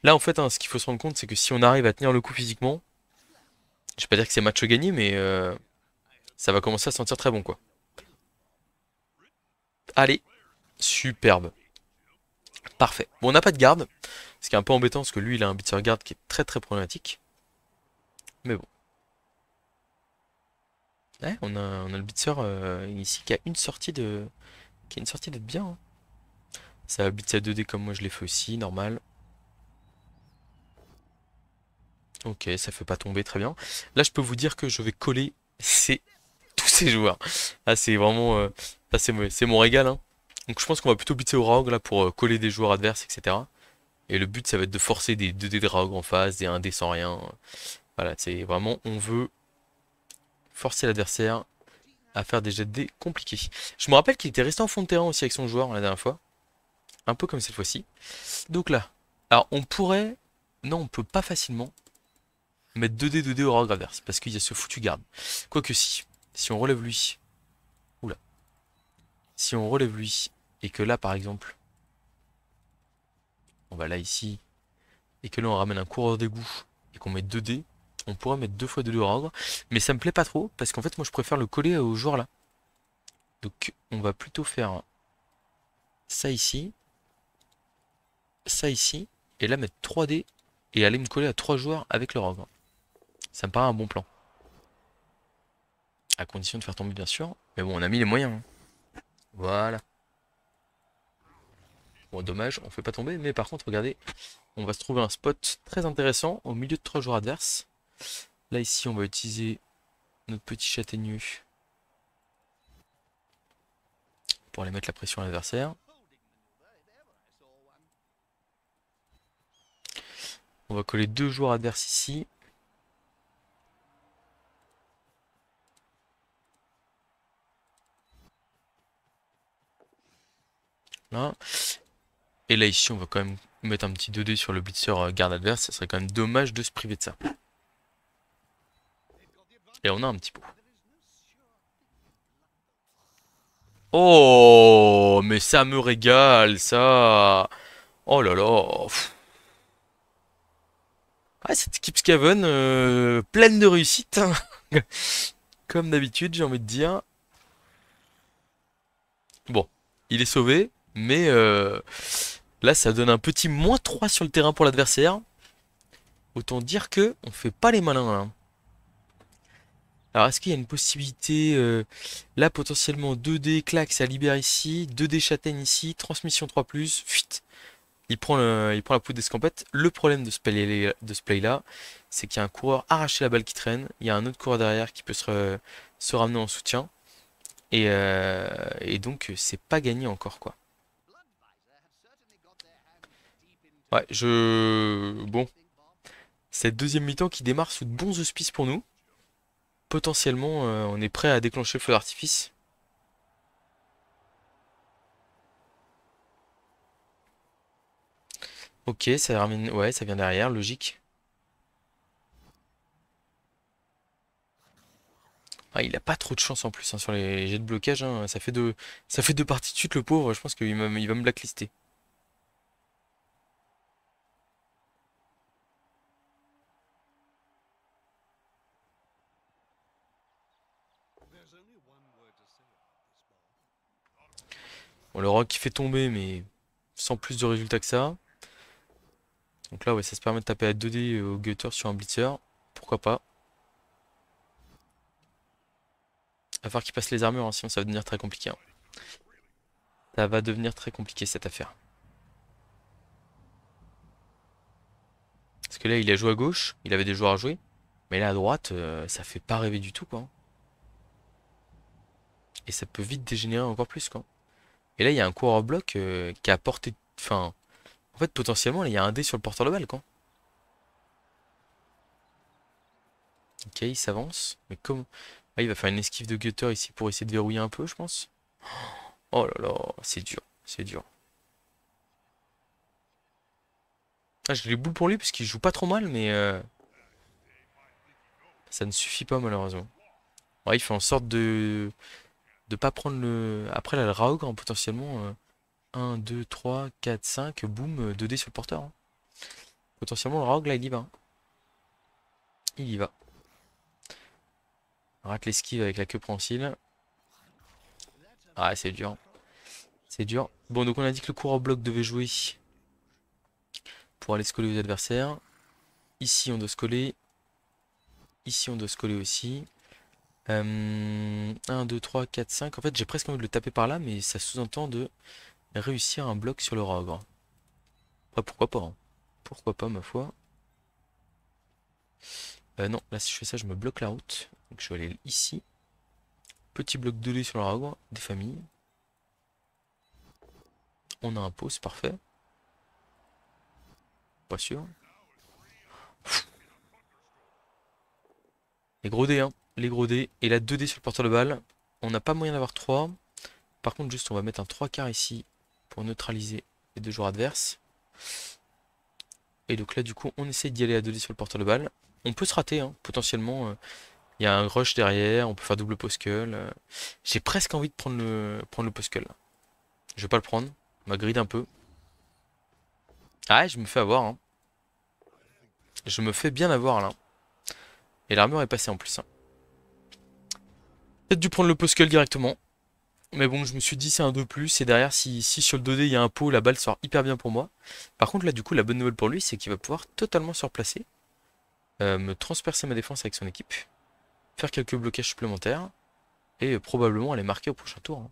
Là en fait, hein, ce qu'il faut se rendre compte, c'est que si on arrive à tenir le coup physiquement, je vais pas dire que c'est match gagné, mais ça va commencer à se sentir très bon quoi. Allez, superbe. Parfait. Bon, on n'a pas de garde, ce qui est un peu embêtant parce que lui il a un beater garde qui est très très problématique. Mais bon. Ouais, on a le beater ici qui a une sortie de. Qui a une sortie d'être bien, hein. Ça va blitz à 2D comme moi je l'ai fait aussi, normal. Ok, ça fait pas tomber, très bien. Là je peux vous dire que je vais coller tous ces joueurs. Ah c'est vraiment. Ça, c'est mon régal, hein. Donc je pense qu'on va plutôt blitzer au Raog là pour coller des joueurs adverses, etc. Et le but ça va être de forcer des 2D de Raog en face, des 1D sans rien. Voilà, c'est vraiment on veut forcer l'adversaire à faire des jets de dés compliqués. Je me rappelle qu'il était resté en fond de terrain aussi avec son joueur la dernière fois. Un peu comme cette fois-ci. Donc là, alors on pourrait... Non, on peut pas facilement mettre 2D au Raog adverse, parce qu'il y a ce foutu garde. Quoique si on relève lui... Oula. Si on relève lui, et que là par exemple, on va là ici, et que là on ramène un coureur d'égout, et qu'on met 2D, on pourrait mettre 2 fois 2D au Raog, mais ça me plaît pas trop, parce qu'en fait moi je préfère le coller au joueur là. Donc on va plutôt faire ça ici, et là mettre 3D, et aller me coller à 3 joueurs avec le Rogue. Ça me paraît un bon plan. À condition de faire tomber bien sûr. Mais bon, on a mis les moyens, hein. Voilà. Bon, dommage, on fait pas tomber. Mais par contre, regardez, on va se trouver un spot très intéressant au milieu de 3 joueurs adverses. Là, ici, on va utiliser notre petit châtaigneux pour aller mettre la pression à l'adversaire. On va coller 2 joueurs adverses ici. Là. Et là, ici, on va quand même mettre un petit 2D sur le blitzer garde adverse. Ça serait quand même dommage de se priver de ça. Et on a un petit pot. Oh, mais ça me régale, ça. Oh là là. Ah, cette équipe Skaven, pleine de réussite, hein. Comme d'habitude, j'ai envie de dire. Bon, il est sauvé, mais là, ça donne un petit -3 sur le terrain pour l'adversaire. Autant dire que on fait pas les malins, là. Alors, est-ce qu'il y a une possibilité, là, potentiellement 2D, clac, ça libère ici, 2D châtaigne ici, transmission 3+, fuite. il prend la poudre d'escampette. Le problème de ce play là, c'est qu'il y a un coureur arraché la balle qui traîne. Il y a un autre coureur derrière qui peut se ramener en soutien. Et donc, c'est pas gagné encore, quoi. Ouais, bon, cette deuxième mi-temps qui démarre sous de bons auspices pour nous. Potentiellement, on est prêt à déclencher le feu d'artifice. Ok, ça ramène... Ouais, ça vient derrière, logique. Ah, il a pas trop de chance en plus hein, sur les jets de blocage. Hein. Ça fait deux parties de suite, le pauvre. Je pense il va me blacklister. Bon, le rock qui fait tomber, mais sans plus de résultats que ça. Donc là, ouais, ça se permet de taper à 2D au gutter sur un blitzer. Pourquoi pas. À falloir qu'il passe les armures, hein, sinon ça va devenir très compliqué. Hein. Ça va devenir très compliqué cette affaire. Parce que là, il a joué à gauche, il avait des joueurs à jouer. Mais là, à droite, ça fait pas rêver du tout, quoi. Et ça peut vite dégénérer encore plus, quoi. Et là, il y a un coureur bloc qui a porté... Enfin, en fait, potentiellement, là, il y a un dé sur le porteur de balle, quoi. Ok, il s'avance. Mais comment... Ah, il va faire une esquive de gutter ici pour essayer de verrouiller un peu, je pense. Oh là là, c'est dur, c'est dur. Ah, j'ai les boules pour lui parce qu'il joue pas trop mal, mais ça ne suffit pas malheureusement. Ouais, il fait en sorte de pas prendre le... Après, là, le Raog, hein, potentiellement, 1, 2, 3, 4, 5, boum, 2D sur le porteur. Hein. Potentiellement, le Raog, là, il y va. Hein. Il y va. Rate l'esquive avec la queue prehensile. Ah, c'est dur. C'est dur. Bon, donc on a dit que le coureur bloc devait jouer pour aller se coller aux adversaires. Ici, on doit se coller. Ici, on doit se coller aussi. 1, 2, 3, 4, 5. En fait, j'ai presque envie de le taper par là, mais ça sous-entend de réussir un bloc sur le Rogre. Après, pourquoi pas, hein. Pourquoi pas, ma foi. Non, là, si je fais ça, je me bloque la route. Donc, je vais aller ici. Petit bloc de lait sur le Rogre, des familles. On a un pot, c'est parfait. Pas sûr. Les gros dés, hein. Les gros dés. Et là, 2 dés sur le porteur de balle. On n'a pas moyen d'avoir 3. Par contre, juste, on va mettre un 3 quarts ici pour neutraliser les deux joueurs adverses. Et donc là, du coup, on essaie d'y aller à 2D sur le porteur de balle. On peut se rater, hein, potentiellement. Il y a un rush derrière, on peut faire double post J'ai presque envie de prendre le post là. Je vais pas le prendre. On m'a grid un peu. Ah, je me fais avoir. Hein. Je me fais bien avoir là. Et l'armure est passée en plus. Hein. Peut-être dû prendre le post directement. Mais bon, je me suis dit c'est un 2+. Et derrière, si sur le 2D il y a un pot, la balle sort hyper bien pour moi. Par contre, là, du coup, la bonne nouvelle pour lui, c'est qu'il va pouvoir totalement se replacer. Me transpercer ma défense avec son équipe. Faire quelques blocages supplémentaires. Et probablement aller marquer au prochain tour. Hein.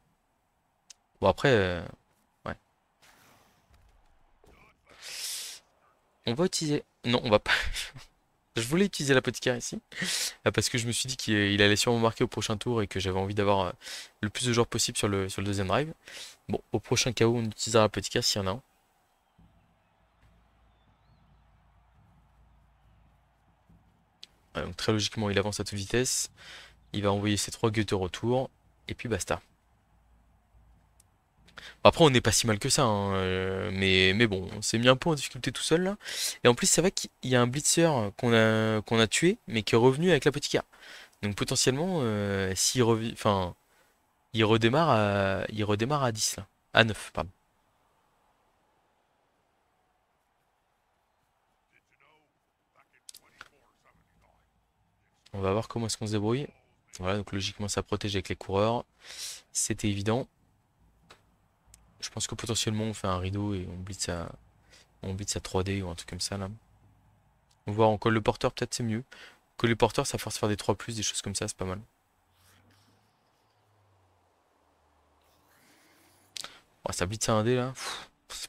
Bon, après, ouais. On va utiliser. Non, on va pas. Je voulais utiliser l'apothicaire ici. Parce que je me suis dit qu'il allait sûrement marquer au prochain tour et que j'avais envie d'avoir le plus de joueurs possible sur le deuxième drive. Bon, au prochain KO, on utilisera l'apothicaire s'il y en a un. Ouais, donc très logiquement, il avance à toute vitesse. Il va envoyer ses 3 gutters autour. Et puis basta. Après, on n'est pas si mal que ça, hein, mais bon, on s'est mis un peu en difficulté tout seul là. Et en plus, c'est vrai qu'il y a un blitzer qu'on a tué, mais qui est revenu avec l'apothicaire. Donc potentiellement, s'il revient, enfin, il redémarre à 10 là, à 9 pardon. On va voir comment est-ce qu'on se débrouille. Voilà, donc logiquement, ça protège avec les coureurs. C'était évident. Je pense que potentiellement, on fait un rideau et on blitz à 3D ou un truc comme ça là. On voit en colle le porteur, peut-être c'est mieux. Coller le porteur, ça force à faire des 3+, des choses comme ça, c'est pas mal. Ouais, ça blitz à un dé là. Pff,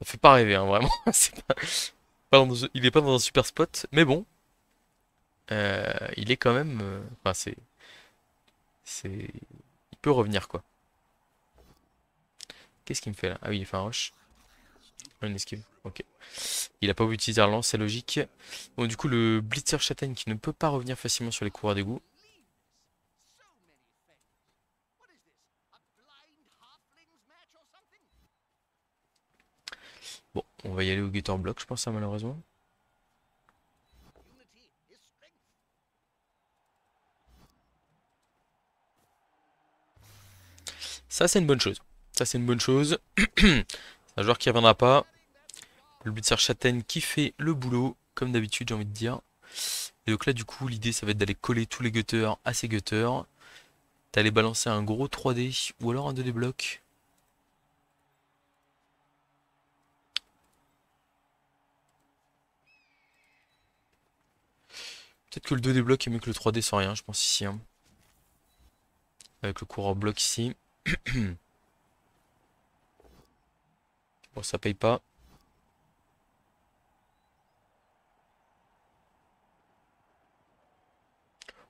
Ça fait pas rêver, hein, vraiment. Il est pas dans un super spot, mais bon, il est quand même. Enfin, c'est, il peut revenir quoi. Qu'est-ce qu'il me fait là? Ah oui, il fait un rush. Une esquive. Ok. Il a pas voulu utiliser la lance, c'est logique. Bon, du coup, le Blitzer Châtaigne qui ne peut pas revenir facilement sur les coureurs d'égout. Bon, on va y aller au Gutter Block, je pense, hein, malheureusement. Ça, c'est une bonne chose. Ça, c'est une bonne chose. C'est un joueur qui reviendra pas. Le Blitzer Châtaigne qui fait le boulot, comme d'habitude, j'ai envie de dire. Et donc là, du coup, l'idée, ça va être d'aller coller tous les gutters à ces gutters. D'aller balancer un gros 3D ou alors un 2D bloc. Peut-être que le 2D bloc est mieux que le 3D sans rien, je pense ici, hein. Avec le coureur bloc ici. Bon, ça paye pas.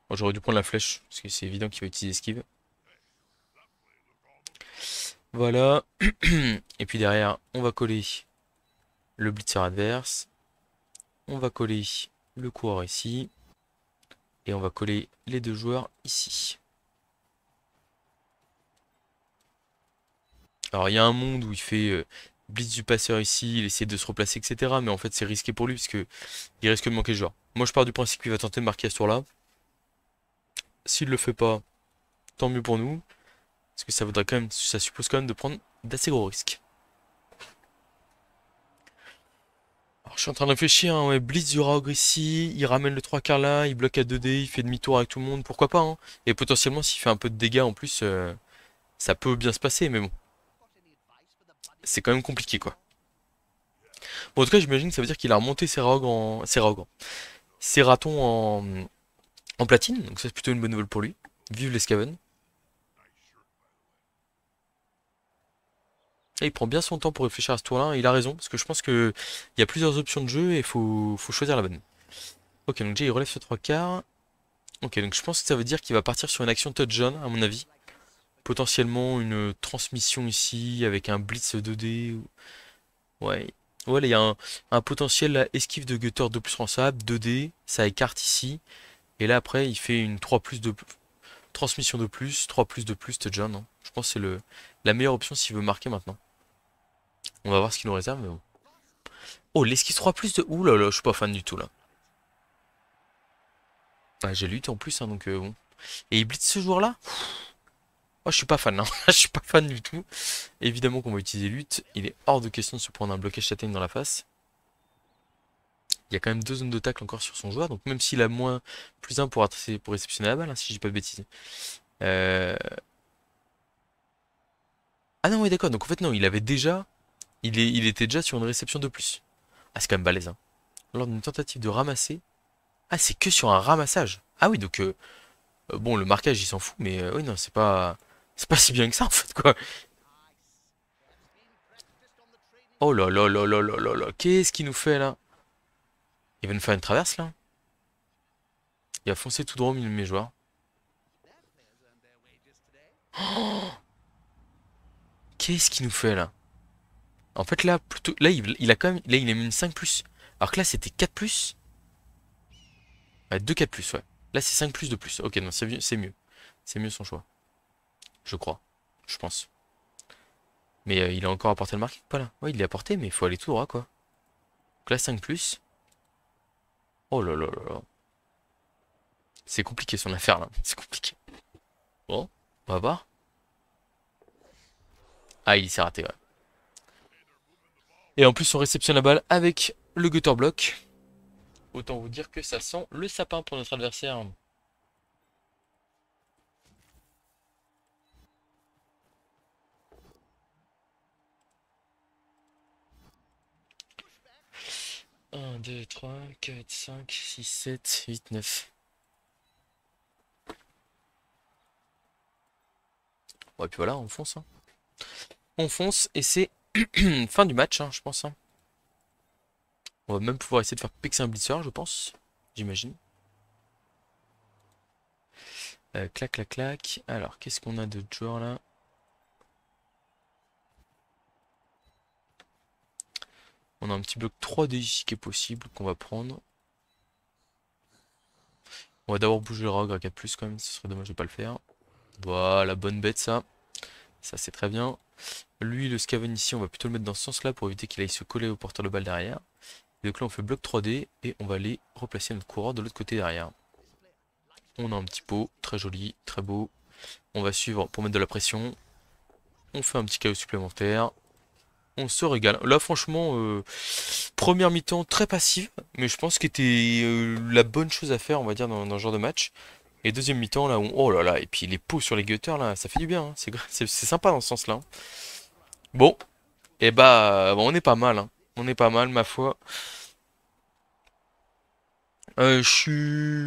Bon, j'aurais dû prendre la flèche, parce que c'est évident qu'il va utiliser esquive. Voilà. Et puis derrière, on va coller le blitzer adverse. On va coller le coureur ici. Et on va coller les deux joueurs ici. Alors il y a un monde où il fait blitz du passeur ici, il essaie de se replacer, etc. Mais en fait c'est risqué pour lui parce que il risque de manquer le joueur. Moi je pars du principe qu'il va tenter de marquer à ce tour-là. S'il le fait pas, tant mieux pour nous. Parce que ça voudrait quand même, ça suppose quand même de prendre d'assez gros risques. Alors je suis en train de réfléchir, hein, ouais, blitz du Raogr ici, il ramène le 3 quarts là, il bloque à 2D, il fait demi-tour avec tout le monde, pourquoi pas, hein. Et potentiellement s'il fait un peu de dégâts en plus, ça peut bien se passer, mais bon, c'est quand même compliqué quoi. Bon, en tout cas, j'imagine que ça veut dire qu'il a remonté ses ratons en platine, donc ça c'est plutôt une bonne nouvelle pour lui. Vive les Skaven. Et il prend bien son temps pour réfléchir à ce tour-là, il a raison, parce que je pense que il y a plusieurs options de jeu et faut choisir la bonne. Ok, donc Jay il relève ce 3 quarts. Ok, donc je pense que ça veut dire qu'il va partir sur une action touchdown, à mon avis. Potentiellement une transmission ici avec un blitz 2D. Ouais. Ouais, là, il y a un potentiel là, esquive de Gutter 2 plus lançable, 2D, ça écarte ici. Et là après, il fait une 3 plus de transmission de plus, 3 plus de plus touchdown, hein. Je pense que c'est la meilleure option s'il veut marquer maintenant. On va voir ce qu'il nous réserve, mais bon. Oh, l'esquive 3 plus de... Ouh là là, je suis pas fan du tout là. Ah, j'ai lutté en plus, hein, donc bon. Et il blitz ce joueur-là? Moi, je suis pas fan, hein. Je suis pas fan du tout. Évidemment qu'on va utiliser lutte. Il est hors de question de se prendre un blocage châtaigne dans la face. Il y a quand même deux zones de tacle encore sur son joueur. Donc même s'il a moins plus un pour réceptionner la balle, hein, si je dis pas de bêtises. Euh... Ah non, oui, d'accord. Donc en fait, non, il avait déjà. Il était déjà sur une réception de plus. Ah, c'est quand même balèze, hein. Lors d'une tentative de ramasser. Ah, c'est que sur un ramassage. Ah oui, donc bon, le marquage, il s'en fout, mais oui, non, c'est pas si bien que ça en fait, quoi. Oh là là là là là là là, qu'est-ce qu'il nous fait là? Il va nous faire une traverse là? Il a foncé tout droit au milieu de mes joueurs. Qu'est-ce qu'il nous fait là? En fait là, plutôt. Là, il a quand même. Là, il a mis une 5 plus. Alors que là, c'était 4 plus. Ouais, 2 4 plus, ouais. Là, c'est 5 plus de plus. Ok, non, c'est mieux. C'est mieux son choix. Je crois. Je pense. Mais il a encore apporté le marqué, pas là. Ouais, il l'a apporté, mais il faut aller tout droit, quoi. Donc là, 5 plus. Oh là là là là. C'est compliqué son affaire là. C'est compliqué. Bon, on va voir. Ah, il s'est raté, ouais. Et en plus, on réceptionne la balle avec le gutter block. Autant vous dire que ça sent le sapin pour notre adversaire. Un, 2, 3, 4, 5, 6, 7, 8, 9. Ouais, puis voilà, on fonce, hein. On fonce et c'est Fin du match, hein, je pense, hein. On va même pouvoir essayer de faire pexer un blitzer, je pense. J'imagine. Clac, clac, clac. Alors, qu'est-ce qu'on a de joueurs là? On a un petit bloc 3D ici qui est possible, qu'on va prendre. On va d'abord bouger le Rogue à 4+, quand même, ce serait dommage de pas le faire. Voilà, bonne bête ça. Ça c'est très bien. Lui, le Scaven ici, on va plutôt le mettre dans ce sens-là pour éviter qu'il aille se coller au porteur de balle derrière. Et donc là, on fait bloc 3D et on va aller replacer notre coureur de l'autre côté derrière. On a un petit pot, très joli, très beau. On va suivre pour mettre de la pression. On fait un petit KO supplémentaire. On se régale. Là, franchement, première mi-temps très passive, mais je pense que c'était la bonne chose à faire, on va dire, dans ce genre de match. Et deuxième mi-temps, là, oh là là, et puis les pots sur les gutters, là, ça fait du bien, hein. C'est sympa dans ce sens-là, hein. Bon, et bah, bon, on est pas mal, hein. On est pas mal, ma foi. Je suis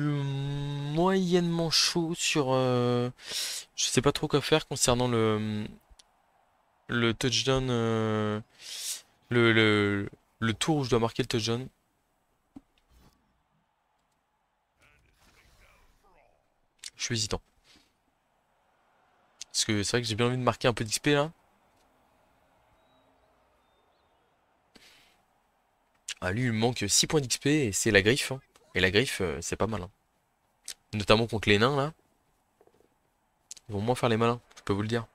moyennement chaud sur... je sais pas trop quoi faire concernant le touchdown... le, le, le tour où je dois marquer le touchdown. Je suis hésitant. Parce que c'est vrai que j'ai bien envie de marquer un peu d'XP là. Ah, lui, il me manque 6 points d'XP et c'est la griffe, hein. Et la griffe, c'est pas mal, hein. Notamment contre les nains là. Ils vont moins faire les malins, je peux vous le dire.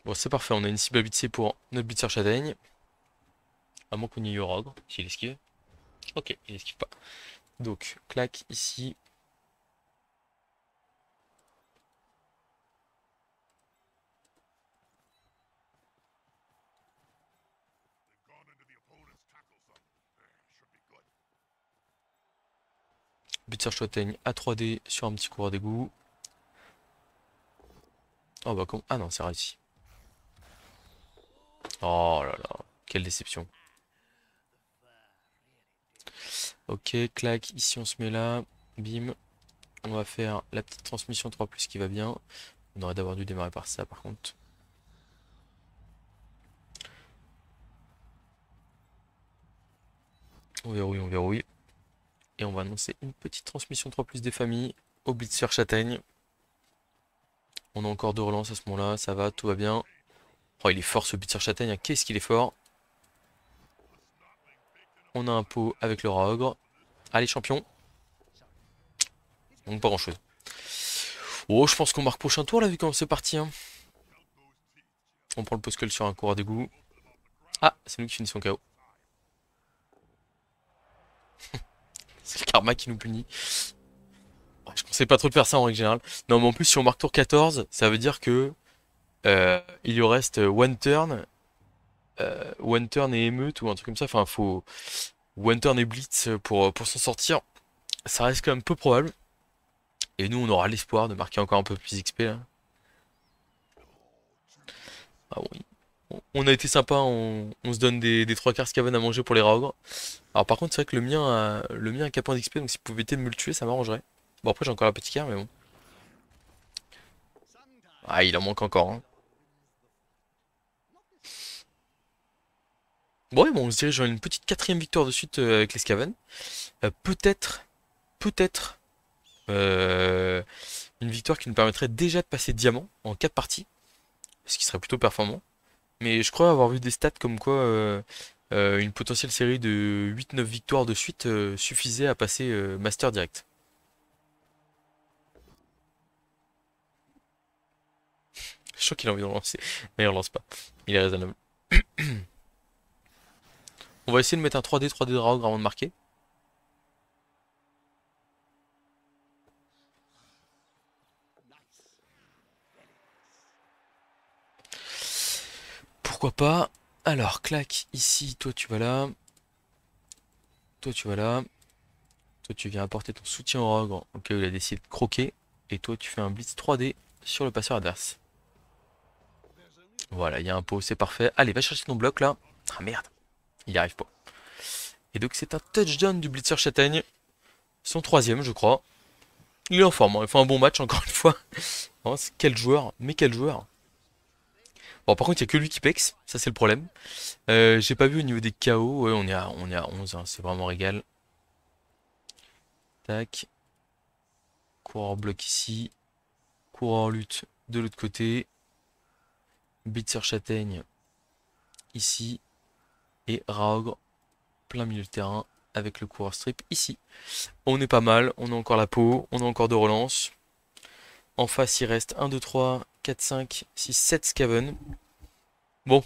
Bon, c'est parfait, on a une cible à blitzer pour notre blitzer châtaigne. À moins qu'on y ait eu Ogre, s'il esquive. Ok, il esquive pas. Donc, clac ici. Blitzer châtaigne à 3D sur un petit coureur d'égout. Oh bah, comme. Ah non, c'est réussi. Oh là là, quelle déception. Ok, clac, ici on se met là. Bim. On va faire la petite transmission 3+ qui va bien. On aurait d'abord dû démarrer par ça par contre. On verrouille, on verrouille. Et on va annoncer une petite transmission 3+ des familles au blitzer châtaigne. On a encore deux relances à ce moment-là, ça va, tout va bien. Oh, il est fort ce blitzer châtaigne, hein. Qu'est-ce qu'il est fort. On a un pot avec le rat ogre. Allez, champion. Donc pas grand-chose. Oh, je pense qu'on marque prochain tour là, vu comment c'est parti, hein. On prend le poscull sur un coureur d'égout. Ah, c'est nous qui finissons KO. C'est le karma qui nous punit. Oh, je conseille pas trop de faire ça en règle générale. Non, mais en plus, si on marque tour 14, ça veut dire que il lui reste one turn et émeute ou un truc comme ça. Enfin, faut one turn et blitz pour s'en sortir. Ça reste quand même peu probable. Et nous, on aura l'espoir de marquer encore un peu plus XP là. Ah oui. On a été sympa, on se donne des trois quarts scaven à manger pour les raogres. Alors par contre, c'est vrai que le mien a qu'un point d'XP, donc si vous pouvez éviter de me le tuer, ça m'arrangerait. Bon, après, j'ai encore la petite carte, mais bon. Ah, il en manque encore, hein. Bon, ouais, bon, on se dirige vers une petite quatrième victoire de suite avec les scaven. Peut-être, euh, une victoire qui nous permettrait déjà de passer diamant en 4 parties, ce qui serait plutôt performant. Mais je crois avoir vu des stats comme quoi une potentielle série de 8-9 victoires de suite suffisait à passer Master direct. Je sens qu'il a envie de relancer, mais il relance pas. Il est raisonnable. On va essayer de mettre un 3D Draug avant de marquer. Pourquoi pas? Alors, clac, ici, toi tu vas là. Toi tu vas là. Toi tu viens apporter ton soutien au Rogue au cas où il a décidé de croquer. Et toi tu fais un blitz 3D sur le passeur adverse. Voilà, il y a un pot, c'est parfait. Allez, va chercher ton bloc là. Ah merde, il n'y arrive pas. Et donc c'est un touchdown du Blitzer Châtaigne. Son troisième, je crois. Il est en forme, hein. Il fait un bon match encore une fois. Oh, quel joueur, mais quel joueur. Bon, par contre, il n'y a que lui qui pex, ça c'est le problème. J'ai pas vu au niveau des KO. Ouais, on est à 11, hein. C'est vraiment régal. Tac. Coureur bloc ici. Coureur lutte de l'autre côté. Blitzer Châtaigne ici. Et Raogre plein milieu de terrain avec le coureur strip ici. On est pas mal, on a encore la peau, on a encore deux relances. En face, il reste 1, 2, 3, 4, 5, 6, 7 Skaven. Bon,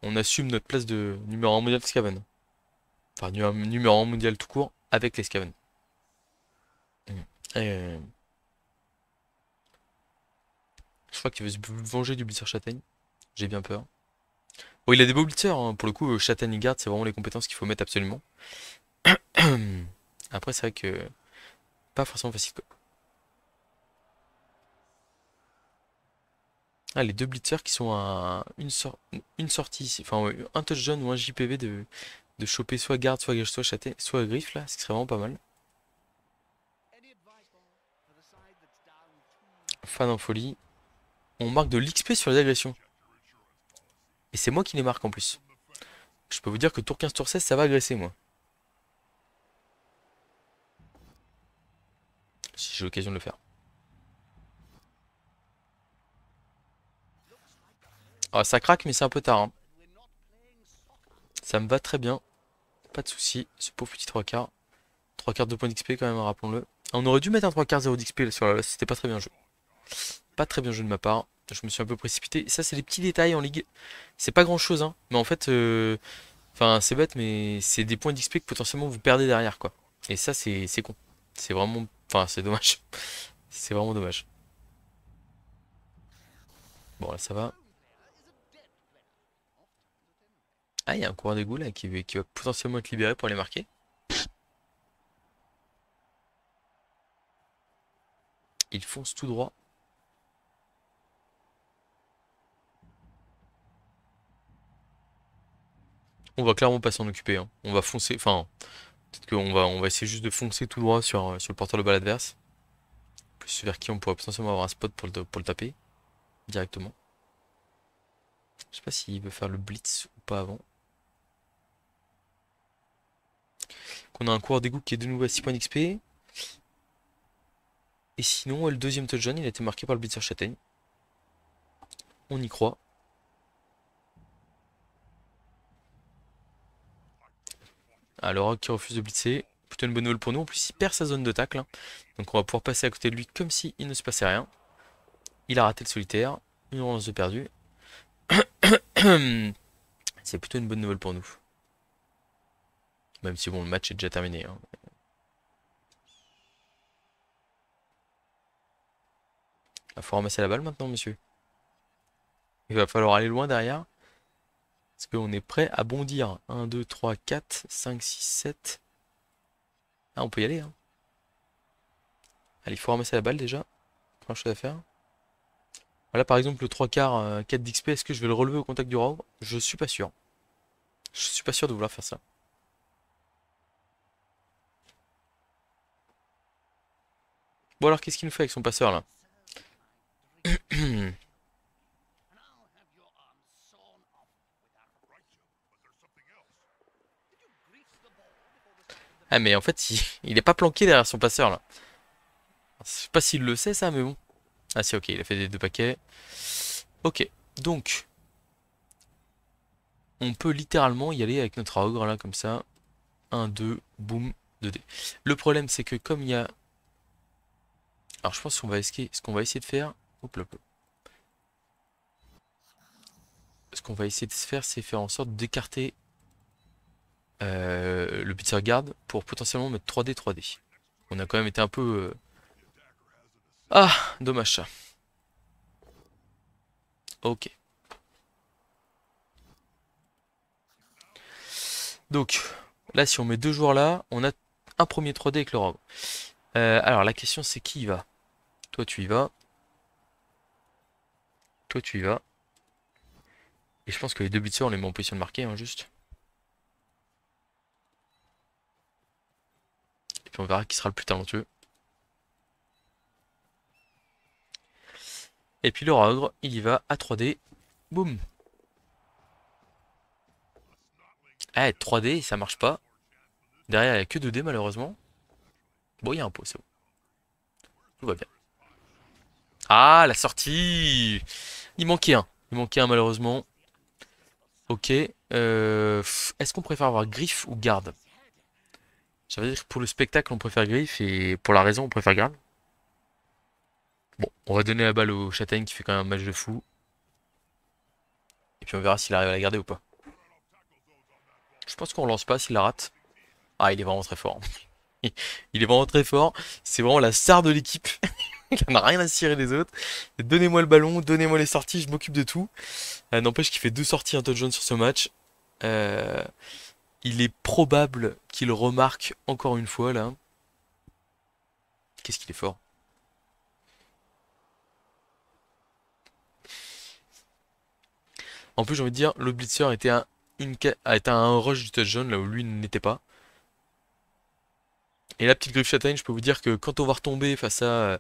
on assume notre place de numéro 1 mondial Skaven. Enfin, numéro 1 mondial tout court avec les Skaven. Euh, Je crois qu'il veut se venger du Blitzer Châtaigne. J'ai bien peur. Bon, il a des beaux blitzers, hein. Pour le coup, Châtaigne et garde, c'est vraiment les compétences qu'il faut mettre absolument. Après, c'est vrai que pas forcément facile, quoi. Ah, les deux blitzers qui sont à une sortie ici. Enfin, ouais, un touchdown ou un JPV de choper soit garde, soit châtaigne, soit griffe là, ce qui serait vraiment pas mal. Fan en folie. On marque de l'XP sur les agressions. Et c'est moi qui les marque en plus. Je peux vous dire que tour 15, tour 16, ça va agresser moi. Si j'ai l'occasion de le faire. Ah, ça craque, mais c'est un peu tard, hein. Ça me va très bien. Pas de soucis. Ce pauvre petit 3 quarts. 3 quarts de points d'XP quand même, rappelons-le. On aurait dû mettre un 3 quarts 0 d'XP sur la. C'était pas très bien joué. Pas très bien joué de ma part. Je me suis un peu précipité. Ça, c'est les petits détails en ligue. C'est pas grand chose, hein. Mais en fait, enfin, c'est bête, mais c'est des points d'XP que potentiellement vous perdez derrière, quoi. Et ça, c'est con. C'est vraiment. Enfin, c'est dommage. C'est vraiment dommage. Bon, là, ça va. Ah, il y a un coureur d'égout là qui va potentiellement être libéré pour les marquer. Il fonce tout droit. On va clairement pas s'en occuper, hein. On va foncer. Enfin, peut-être on va essayer juste de foncer tout droit sur le porteur de balle adverse. Plus vers qui on pourrait potentiellement avoir un spot pour le taper directement. Je sais pas s'il veut faire le blitz ou pas avant. Qu'on a un coureur d'égout qui est de nouveau à 6 points d'XP. Et sinon, le deuxième touchdown, il a été marqué par le blitzer châtaigne. On y croit. Ah, le rock qui refuse de blitzer. Plutôt une bonne nouvelle pour nous. En plus, il perd sa zone de tacle, hein. Donc on va pouvoir passer à côté de lui comme si il ne se passait rien. Il a raté le solitaire. Une relance de perdu. C'est plutôt une bonne nouvelle pour nous. Même si bon, le match est déjà terminé, hein. Il faut ramasser la balle maintenant, monsieur. Il va falloir aller loin derrière. Est-ce qu'on est prêt à bondir? 1, 2, 3, 4, 5, 6, 7. Ah, on peut y aller, hein. Allez, il faut ramasser la balle déjà. Première chose à faire. Voilà, par exemple, le 3 quarts 4 d'XP, est-ce que je vais le relever au contact du robe? Je suis pas sûr. Je suis pas sûr de vouloir faire ça. Bon, alors, qu'est-ce qu'il nous fait avec son passeur là? Ah, mais en fait, il est pas planqué derrière son passeur là. Je sais pas s'il le sait ça, mais bon. Ah, si, ok, il a fait des deux paquets. Ok, donc, on peut littéralement y aller avec notre ogre là, comme ça. 1, 2, boum, 2D. Le problème, c'est que comme il y a. Alors, je pense qu'on va essayer, ce qu'on va essayer de faire. Hop là, hop là. Ce qu'on va essayer de faire, c'est faire en sorte d'écarter le pizza garde pour potentiellement mettre 3D 3D. On a quand même été un peu. Ah, dommage ça. Ok. Donc, là, si on met deux joueurs là, on a un premier 3D avec le robe. Alors, la question, c'est qui y va? Toi, tu y vas. Toi, tu y vas. Et je pense que les deux blitzers, on les met en position de marquer, hein, juste. Et puis on verra qui sera le plus talentueux. Et puis le Rogre, il y va à 3D. Boum. Ah, 3D, ça marche pas. Derrière, il n'y a que 2D malheureusement. Bon, il y a un pot, c'est bon. Tout va bien. Ah, la sortie! Il manquait un. Il manquait un malheureusement. Ok. Est-ce qu'on préfère avoir griffe ou garde? Ça veut dire que pour le spectacle, on préfère griffe et pour la raison, on préfère garde. Bon, on va donner la balle au Châtaigne qui fait quand même un match de fou. Et puis on verra s'il arrive à la garder ou pas. Je pense qu'on relance pas s'il la rate. Ah, il est vraiment très fort. Il est vraiment très fort. C'est vraiment la star de l'équipe. Il en a rien à cirer des autres. Donnez-moi le ballon, donnez-moi les sorties, je m'occupe de tout. N'empêche qu'il fait deux sorties, un touchdown sur ce match. Euh, il est probable qu'il remarque encore une fois là. Qu'est-ce qu'il est fort. En plus, j'ai envie de dire, le blitzer était à un rush du touchdown là où lui n'était pas. Et la petite griffe châtaigne, je peux vous dire que quand on va retomber face à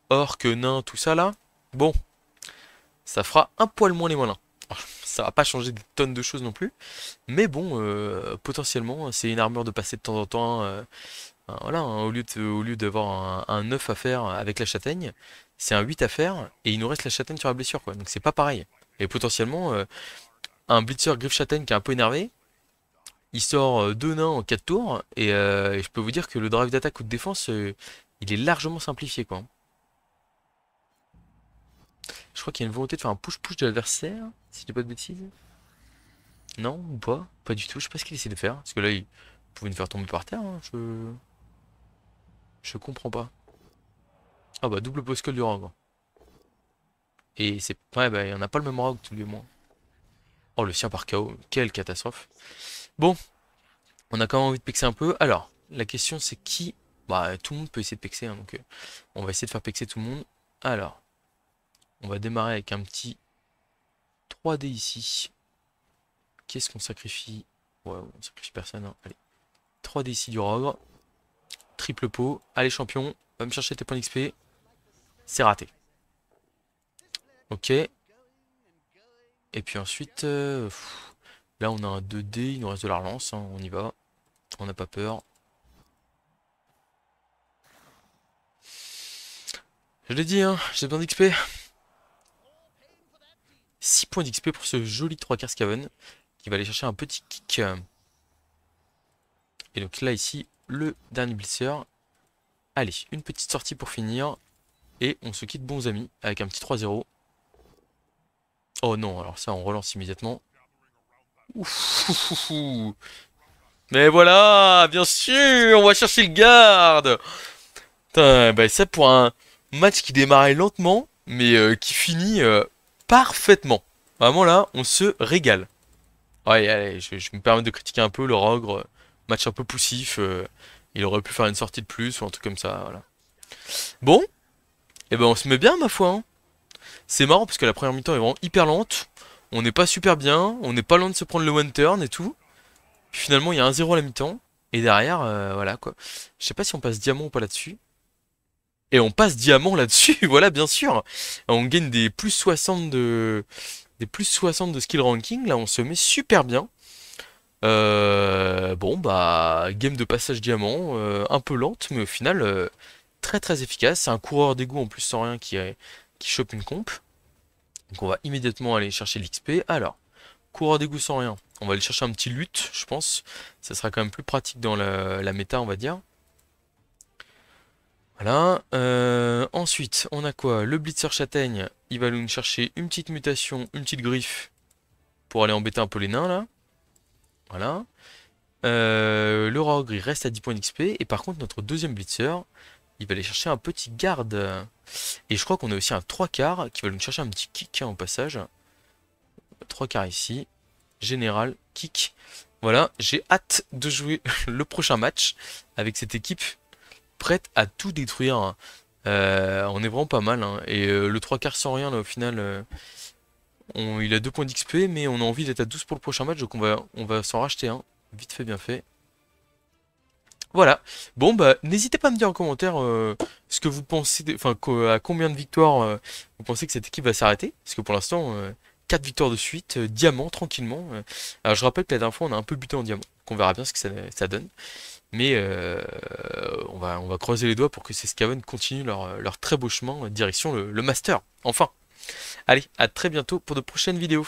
orc, nain, tout ça là, bon, ça fera un poil moins les malins. Alors, ça va pas changer des tonnes de choses non plus, mais bon, potentiellement, c'est une armure de passer de temps en temps. Voilà, hein, au lieu d'avoir un 9 à faire avec la châtaigne, c'est un 8 à faire, et il nous reste la châtaigne sur la blessure, quoi. Donc c'est pas pareil. Et potentiellement, un blitzer griffe châtaigne qui est un peu énervé, il sort deux nains en 4 tours, et je peux vous dire que le drive d'attaque ou de défense, il est largement simplifié, quoi. Je crois qu'il y a une volonté de faire un push-push de l'adversaire, si je dis pas de bêtises. Non, ou pas? Pas du tout, je sais pas ce qu'il essaie de faire. Parce que là, il pouvait nous faire tomber par terre, hein, je comprends pas. Ah bah, double post-call du rogue. Et c'est... Ouais, bah, il y en a pas le même rogue, tous les mois. Oh, le sien par KO, quelle catastrophe. Bon, on a quand même envie de pexer un peu. Alors, la question c'est qui... Bah, tout le monde peut essayer de pexer, hein, donc on va essayer de faire pexer tout le monde. Alors, on va démarrer avec un petit 3D ici. Qu'est-ce qu'on sacrifie? Ouais, on sacrifie personne, hein. Allez, 3D ici du rogue. Triple pot. Allez, champion, va me chercher tes points d'XP. C'est raté. Ok. Et puis ensuite, là on a un 2D, il nous reste de la relance, hein, on y va. On n'a pas peur. Je l'ai dit, hein, j'ai besoin d'XP. 6 points d'XP pour ce joli 3 quarts Scaven qui va aller chercher un petit kick. Et donc là ici, le dernier blitzer. Allez, une petite sortie pour finir. Et on se quitte bons amis avec un petit 3-0. Oh non, alors ça on relance immédiatement. Ouf, ouf, ouf, ouf. Mais voilà, bien sûr, on va chercher le garde. Putain, bah ça pour un match qui démarrait lentement, mais qui finit parfaitement. Vraiment là, on se régale. Ouais, allez, je me permets de critiquer un peu le Rogre. Match un peu poussif. Il aurait pu faire une sortie de plus ou un truc comme ça, voilà. Bon, et ben on se met bien ma foi, hein. C'est marrant parce que la première mi-temps est vraiment hyper lente. On n'est pas super bien, on n'est pas loin de se prendre le one turn et tout. Puis finalement il y a 1-0 à la mi-temps. Et derrière, voilà quoi. Je sais pas si on passe diamant ou pas là-dessus. Et on passe diamant là-dessus, voilà bien sûr. On gagne des plus 60 de skill ranking, là on se met super bien. Bon bah game de passage diamant, un peu lente mais au final très très efficace. C'est un coureur d'égout en plus sans rien qui chope une comp. Donc on va immédiatement aller chercher l'XP. Alors, coureur d'égout sans rien, on va aller chercher un petit lutte je pense. Ça sera quand même plus pratique dans la méta on va dire. Voilà. Ensuite, on a quoi? Le Blitzer Châtaigne, il va nous chercher une petite mutation, une petite griffe pour aller embêter un peu les nains là. Voilà. Le Rogue, il reste à 10 points d'XP. Et par contre, notre deuxième Blitzer, il va aller chercher un petit garde. Et je crois qu'on a aussi un 3 quarts qui va nous chercher un petit kick hein, au passage. 3 quarts ici. Général, kick. Voilà, j'ai hâte de jouer le prochain match avec cette équipe prête à tout détruire, hein. On est vraiment pas mal, hein. Et le 3 quarts sans rien, là, au final, Il a 2 points d'XP, mais on a envie d'être à 12 pour le prochain match, donc on va s'en racheter un. Vite fait, bien fait. Voilà. Bon, bah, n'hésitez pas à me dire en commentaire ce que vous pensez, enfin, à combien de victoires vous pensez que cette équipe va s'arrêter. Parce que pour l'instant, 4 victoires de suite, diamant, tranquillement. Alors, je rappelle que la dernière fois, on a un peu buté en diamant. Qu'on verra bien ce que ça donne. Mais on va croiser les doigts pour que ces Skaven continuent leur très beau chemin direction le Master. Enfin. Allez, à très bientôt pour de prochaines vidéos.